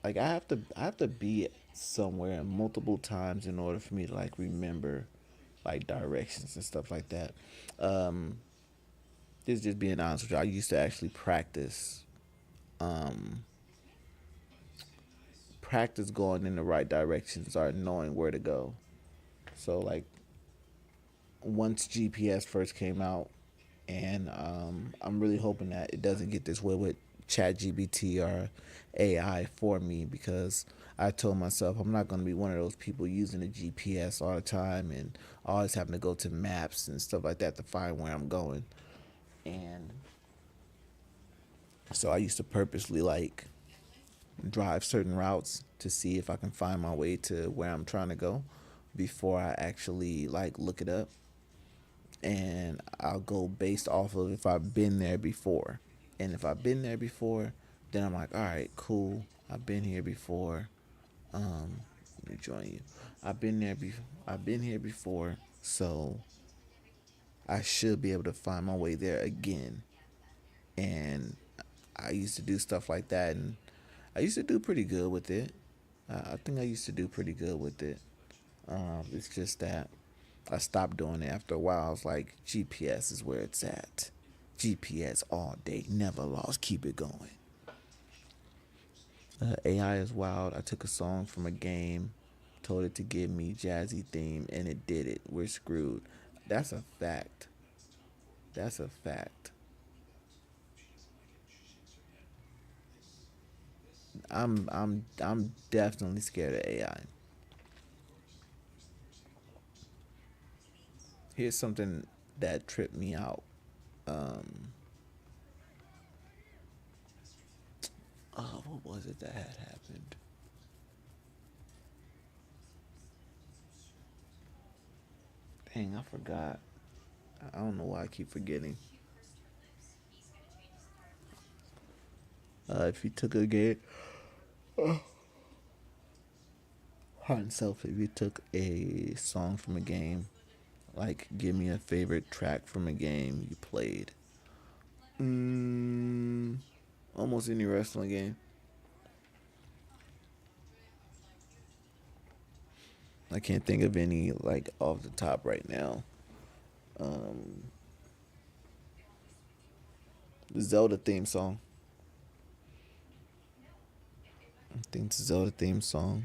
Speaker 6: Like, I have to be somewhere multiple times in order for me to like remember like directions and stuff like that. Um, this just being honest with you, I used to actually practice going in the right directions or knowing where to go. So like once GPS first came out, and I'm really hoping that it doesn't get this way with ChatGPT or AI for me, because I told myself I'm not going to be one of those people using the GPS all the time and always having to go to maps and stuff like that to find where I'm going. And so I used to purposely like drive certain routes to see if I can find my way to where I'm trying to go before I actually like look it up. And I'll go based off of if I've been there before. And if I've been there before, then I'm like, all right, cool. I've been here before. Let me join you. I've been here before, so I should be able to find my way there again. And I used to do stuff like that, and I used to do pretty good with it. I think I used to do pretty good with it. It's just that I stopped doing it after a while. I was like, GPS is where it's at. GPS all day, never lost, keep it going. AI is wild. I took a song from a game, told it to give me jazzy theme, and it did it. We're screwed. That's a fact. That's a fact. I'm definitely scared of AI. Here's something that tripped me out. What was it that had happened? Dang, I forgot. I don't know why I keep forgetting. If you took a game, hot and self, if you took a song from a game, like give me a favorite track from a game you played. Almost any wrestling game. I can't think of any like off the top right now. The Zelda theme song. I think the Zelda theme song.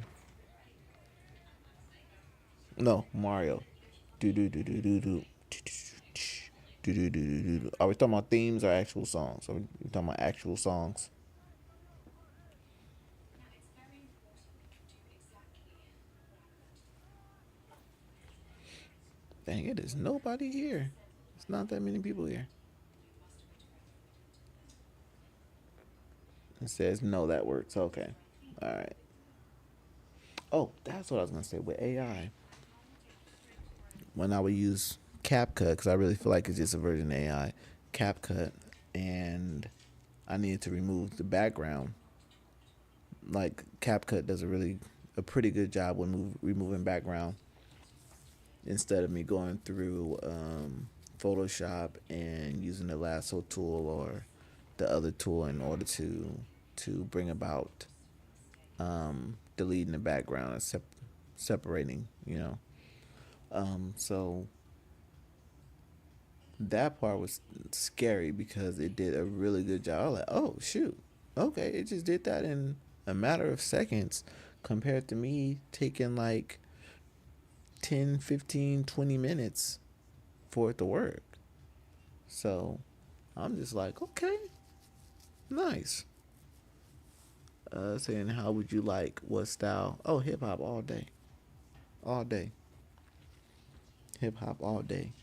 Speaker 6: No, Mario. Do do do do do do. Do do do do do. Are we talking about themes or actual songs? Are we talking about actual songs? Dang, it is nobody here. It's not that many people here. It says no, that works. Okay. All right. Oh, that's what I was gonna say with AI. When I would use CapCut, because I really feel like it's just a version of AI, CapCut, and I needed to remove the background. Like CapCut does a pretty good job when removing background. instead of me going through Photoshop and using the lasso tool or the other tool in order to bring about deleting the background and separating, so that part was scary because it did a really good job. I was like, oh shoot, okay, it just did that in a matter of seconds compared to me taking like 10, 15, 20 minutes for it to work. So I'm just like, okay, nice. Saying how would you like what style? Oh, hip hop all day. All day. Hip hop all day.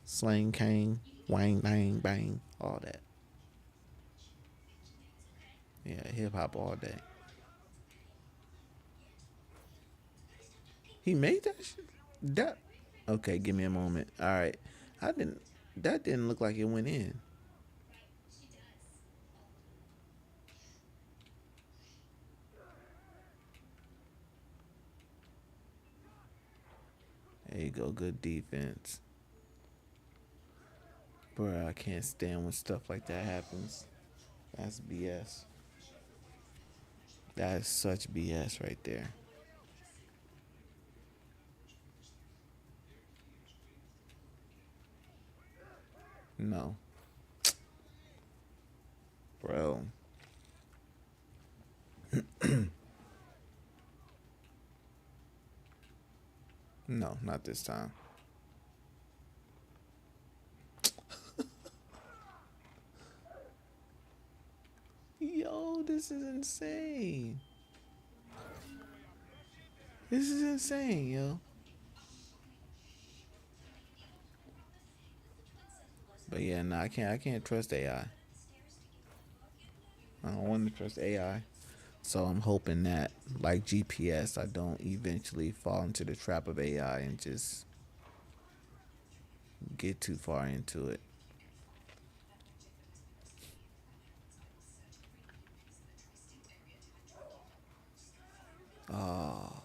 Speaker 6: Slang Kang, wang bang bang, all that. Yeah, hip hop all day. He made that shit? That okay, give me a moment. Alright. That didn't look like it went in. There you go, good defense. Bruh, I can't stand when stuff like that happens. That's BS. That is such BS right there. No. Bro. No, not this time. Yo, this is insane. This is insane, yo. But yeah, no, I can't trust AI. I don't want to trust AI. So I'm hoping that, like GPS, I don't eventually fall into the trap of AI and just get too far into it. Oh.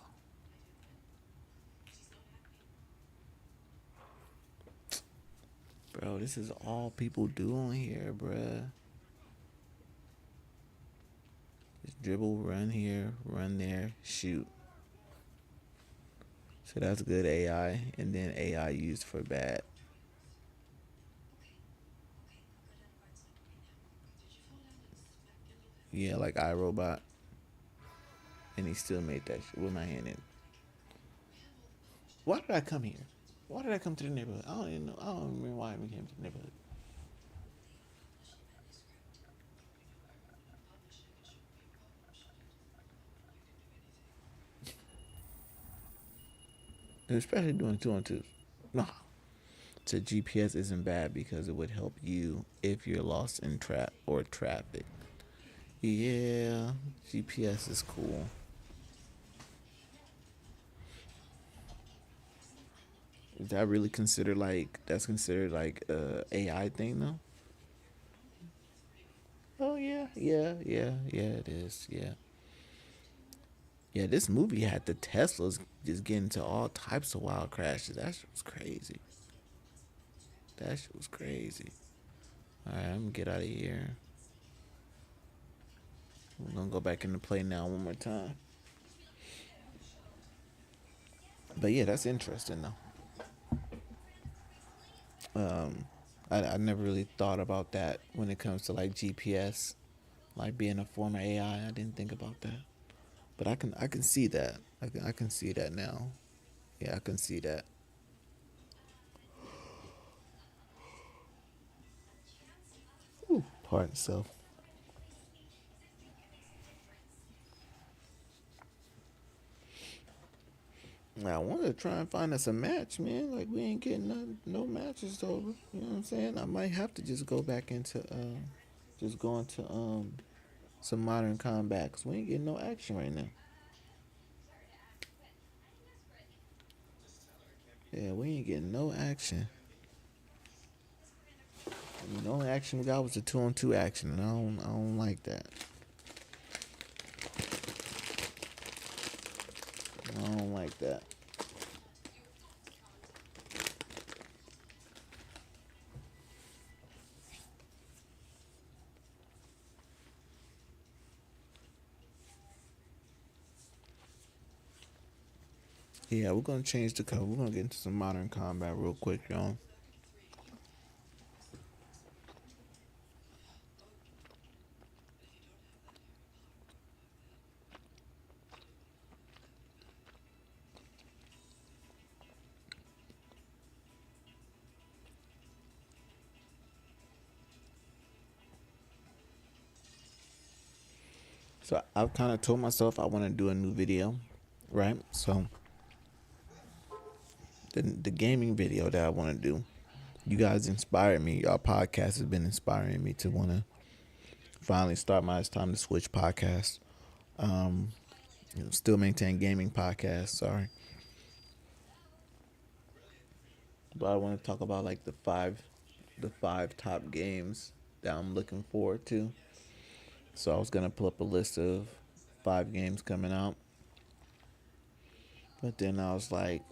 Speaker 6: Bro, this is all people do on here, bruh. Just dribble, run here, run there, shoot. So that's good AI, and then AI used for bad. Yeah, like iRobot. And he still made that shit with my hand in. Why did I come here? Why did I come to the neighborhood? I don't even know. I don't remember why I came to the neighborhood. Especially doing 2-on-2s. No. So GPS isn't bad because it would help you if you're lost in traffic. Yeah, GPS is cool. Is that really considered like a AI thing though? Oh yeah, it is. Yeah. Yeah, this movie had the Teslas just getting into all types of wild crashes. That shit was crazy. That shit was crazy. Alright, I'm gonna get out of here. We're gonna go back into play now one more time. But yeah, that's interesting though. I never really thought about that when it comes to like GPS, like being a form of AI. I didn't think about that, but I can see that. I can see that now. Yeah, I can see that. Ooh, pardon self. I wanted to try and find us a match, man. Like we ain't getting no matches over. You know what I'm saying? I might have to just go back into just go into some modern combat 'cause we ain't getting no action right now. Yeah, we ain't getting no action. I mean, the only action we got was the 2-on-2 action, and I don't like that. I don't like that. Yeah, we're gonna change the cover. We're gonna get into some Modern Combat real quick, y'all. So I've kind of told myself I want to do a new video, right? So the gaming video that I want to do, you guys inspired me. Y'all podcast has been inspiring me to want to finally start my It's Time to Switch podcast. Still Maintain Gaming podcast, sorry. But I want to talk about like the five top games that I'm looking forward to. So I was gonna pull up a list of 5 games coming out, but then I was like,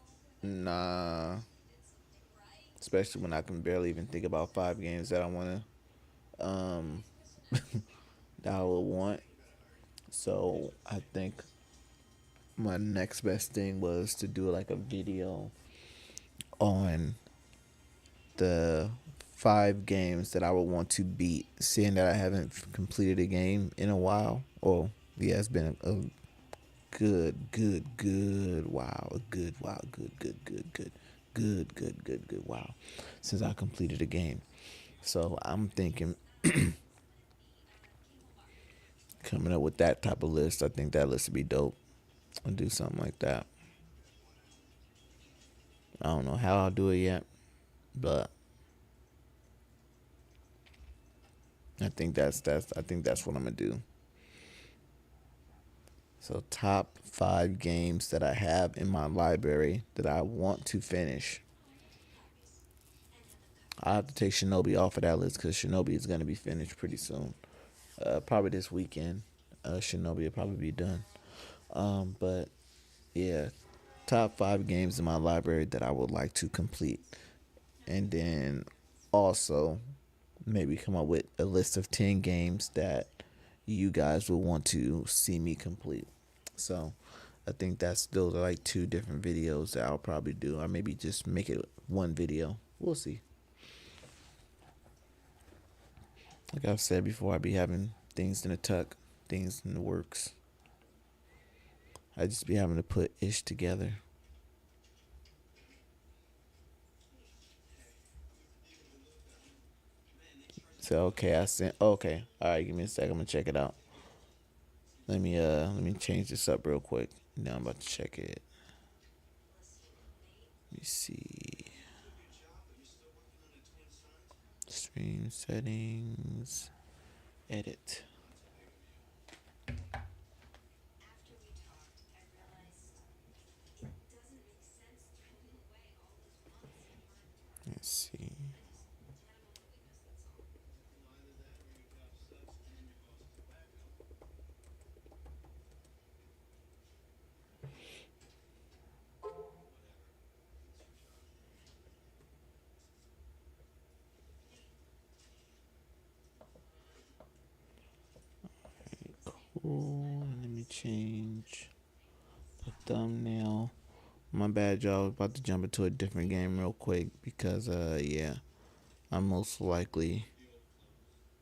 Speaker 6: nah. Especially when I can barely even think about 5 games that I wanna that I would want. So I think my next best thing was to do like a video on the 5 games that I would want to beat, seeing that I haven't completed a game in a while. Oh, yeah, it's been a good wow since I completed a game. So I'm thinking coming up with that type of list. I think that list would be dope. I'll do something like that. I don't know how I'll do it yet, but I think that's what I'm gonna do. So top 5 games that I have in my library that I want to finish. I have to take Shinobi off of that list because Shinobi is gonna be finished pretty soon. Probably this weekend. Shinobi will probably be done. But yeah, top 5 games in my library that I would like to complete, and then also maybe come up with a list of 10 games that you guys will want to see me complete. So I think those are like 2 different videos that I'll probably do, or maybe just make it one video. We'll see. Like I've said before, I be having things in the tuck, things in the works. I just be having to put ish together. So okay, okay. All right, give me a second. I'm gonna check it out. Let me change this up real quick. Now I'm about to check it. Let me see. Stream settings. Edit. Let's see. Cool. Let me change the thumbnail. My bad, y'all. About to jump into a different game real quick because yeah, I'm most likely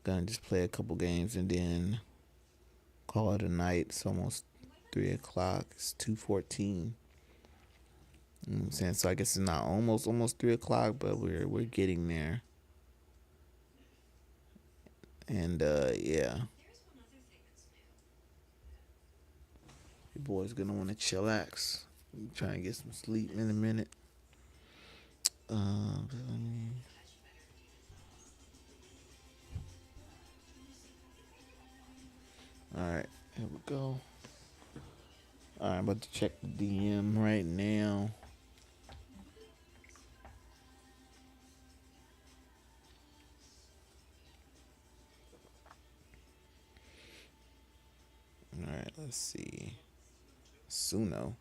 Speaker 6: gonna just play a couple games and then call it a night. It's almost 3 o'clock. It's 2:14. You know what I'm saying? So I guess it's not almost 3 o'clock, but we're getting there. And yeah, your boy's gonna want to chillax. I'm trying to get some sleep in a minute. Alright, here we go. Alright, I'm about to check the DM right now. Alright, let's see. Suno.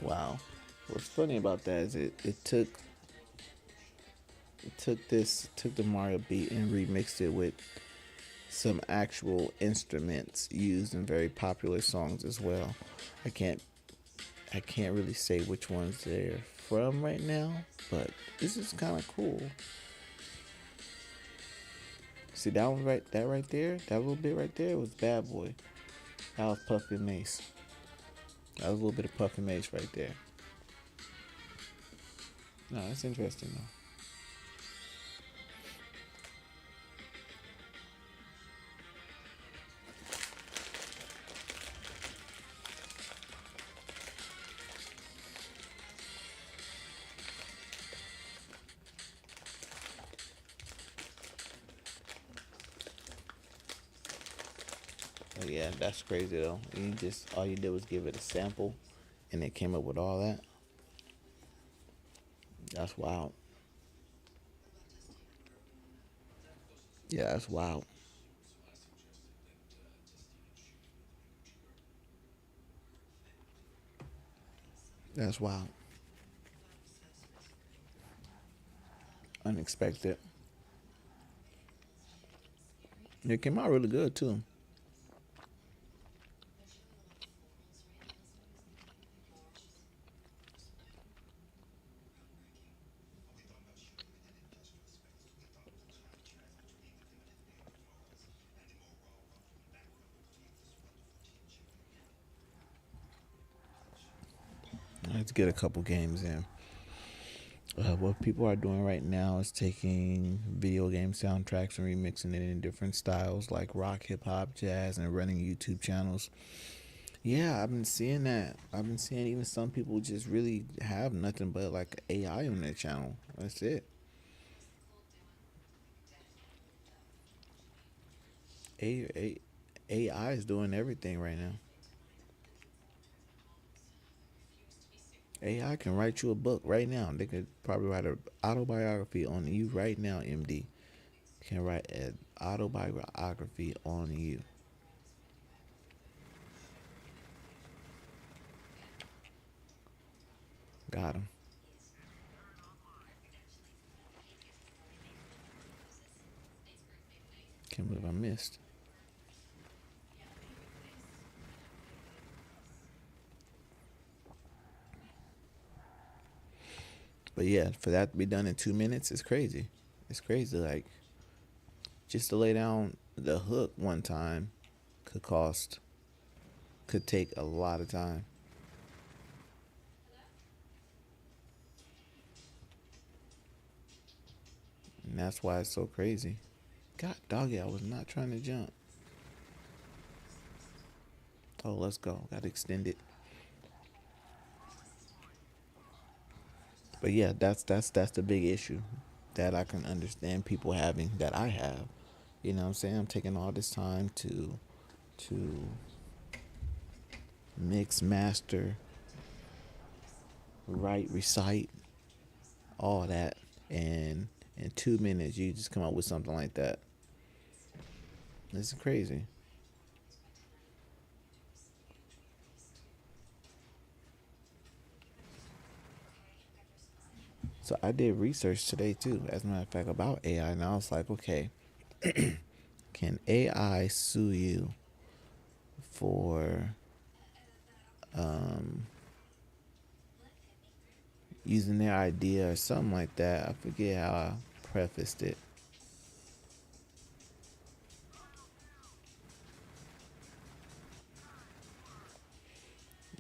Speaker 6: Wow. What's funny about that is it took the Mario beat and remixed it with some actual instruments used in very popular songs as well. I can't I can't really say which ones they're from right now, but this is kind of cool. See that one right there, that little bit right there was Bad Boy. That was Puffy and Mace. That was a little bit of Puffy and Mace right there. No, that's interesting though. Oh, yeah, that's crazy though. All you did was give it a sample, and it came up with all that. That's wild. Yeah, that's wild. That's wild. Unexpected. It came out really good too. Let's get a couple games in. What people are doing right now is taking video game soundtracks and remixing it in different styles like rock, hip hop, jazz, and running YouTube channels. Yeah, I've been seeing that. I've been seeing even some people just really have nothing but like AI on their channel. That's it. AI is doing everything right now. AI can write you a book right now. They could probably write an autobiography on you right now, MD. Can write an autobiography on you. Got him. Can't believe I missed. But yeah, for that to be done in 2 minutes is crazy. It's crazy. Like, just to lay down the hook one time could take a lot of time. And that's why it's so crazy. God doggy, I was not trying to jump. Oh, let's go. Got to extend it. But yeah, that's the big issue that I can understand people having, that I have. You know what I'm saying? I'm taking all this time to mix, master, write, recite, all that, and in 2 minutes you just come up with something like that. This is crazy. So I did research today too, as a matter of fact, about AI, and I was like, okay, can AI sue you for using their idea or something like that? I forget how I prefaced it.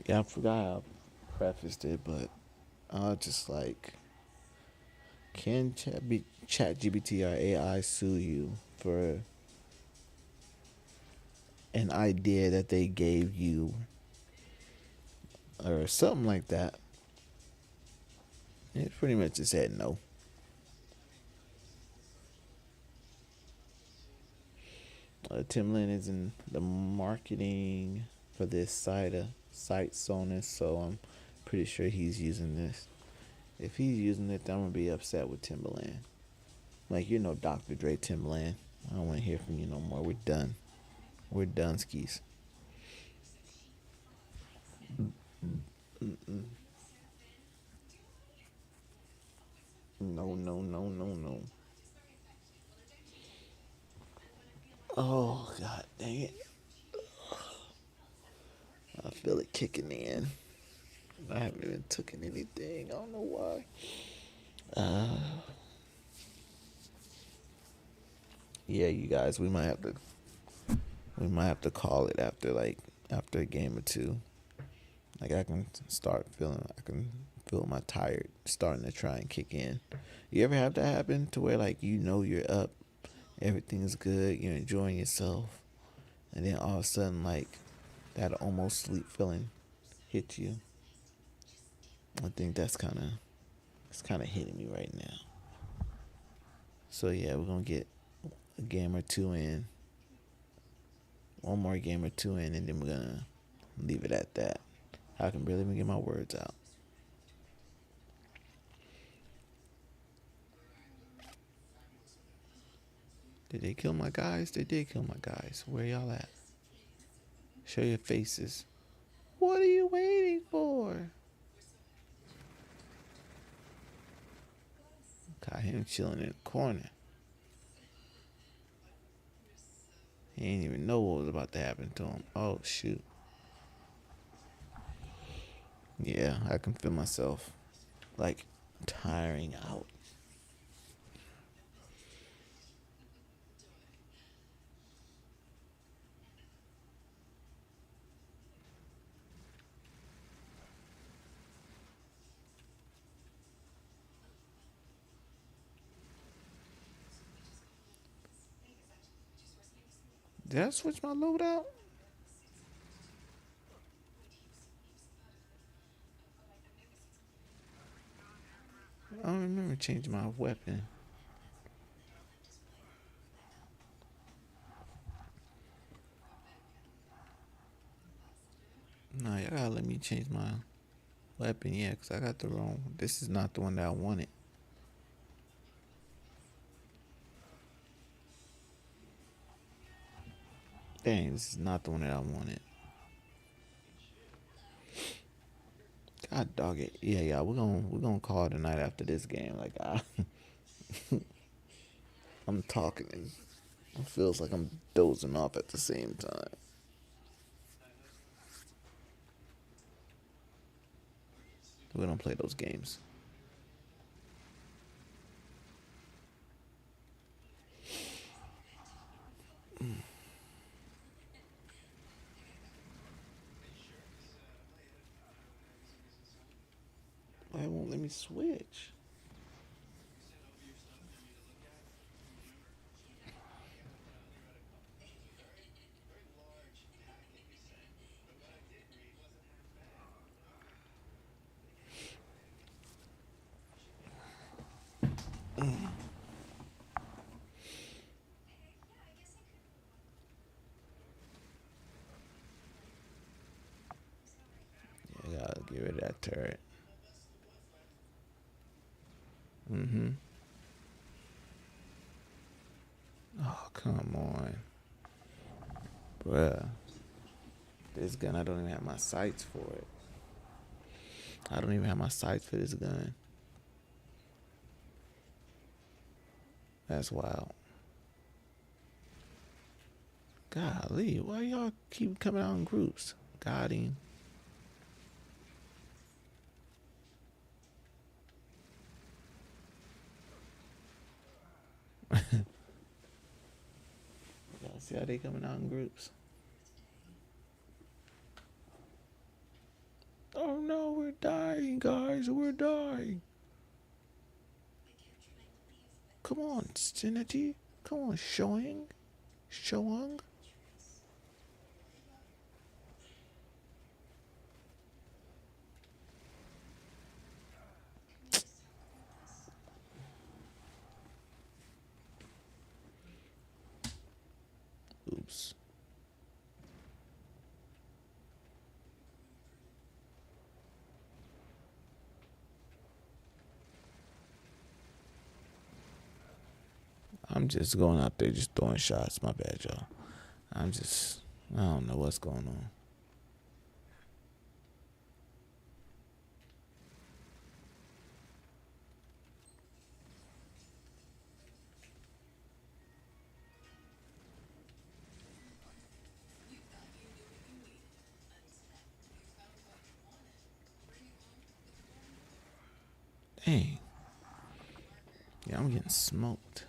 Speaker 6: Yeah, I forgot how I prefaced it, but I was just like, can ChatGPT or AI sue you for an idea that they gave you or something like that? It pretty much just said no. Tim Lin is in the marketing for this site Sonus, so I'm pretty sure he's using this. If he's using it, then I'm gonna be upset with Timbaland. Like, you know, Dr. Dre, Timbaland. I don't want to hear from you no more. We're done. We're done, skis. No, no, no, no, no. Oh, God dang it. I feel it kicking in. I haven't even taken anything. I don't know why. Yeah, you guys, we might have to call it after a game or two. Like I can feel my tired starting to try and kick in. You ever have that happen to where like you're up, everything's good, you're enjoying yourself, and then all of a sudden like that almost sleep feeling hits you? I think it's kind of hitting me right now. So yeah, we're gonna get a game or two in, one more game or two in, and then we're gonna leave it at that. I can barely even get my words out. Did they kill my guys? They did kill my guys. Where y'all at? Show your faces. What are you waiting for? Got him chilling in the corner. He didn't even know what was about to happen to him. Oh, shoot. Yeah, I can feel myself, like, tiring out. Did I switch my loadout? I don't remember changing my weapon. Nah, y'all gotta let me change my weapon, yeah, because I got the wrong. This is not the one that I wanted. Dang, this is not the one that I wanted. God dog it. Yeah, we're gonna call it a night after this game. Like I'm talking and it feels like I'm dozing off at the same time. We don't play those games. Why it won't let me switch? Yeah, I gotta get rid of that turret. Oh, come on. Bruh. This gun, I don't even have my sights for it. I don't even have my sights for this gun. That's wild. Golly, why y'all keep coming out in groups? Got him. Y'all see how they coming out in groups? Oh no, we're dying, guys. We're dying. Come on, Synergy. Come on, Showing. Oops. I'm just going out there just throwing shots. My bad, y'all. I don't know what's going on. Dang. Yeah, I'm getting smoked.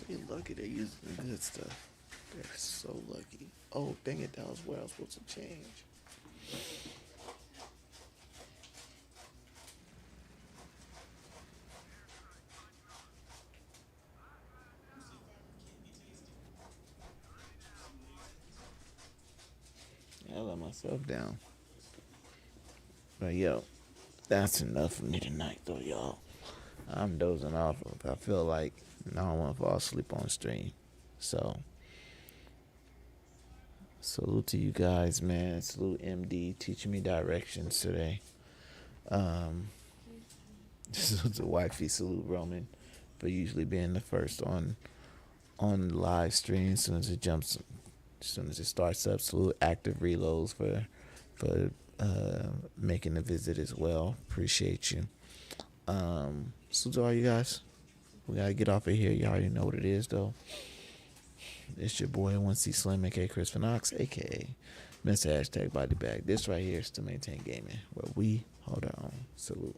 Speaker 6: They're lucky they're using the good stuff. They're so lucky. Oh, dang it, that was where I was supposed to change. I let myself down. But yo, that's enough for me tonight though, y'all. I'm dozing off. I feel like I don't want to fall asleep on stream. So salute to you guys, man. Salute MD teaching me directions today. Salute to wifey. Salute Roman for usually being the first on live stream as soon as it jumps, as soon as it starts up. Salute Active Reloads for making the visit as well. Appreciate you. Salute to all you guys. We gotta get off of here. You already know what it is though. It's your boy 1C Slim, aka Chris Knox, aka Mr. Hashtag Body Bag. This right here is To Maintain Gaming, where we hold our own. Salute.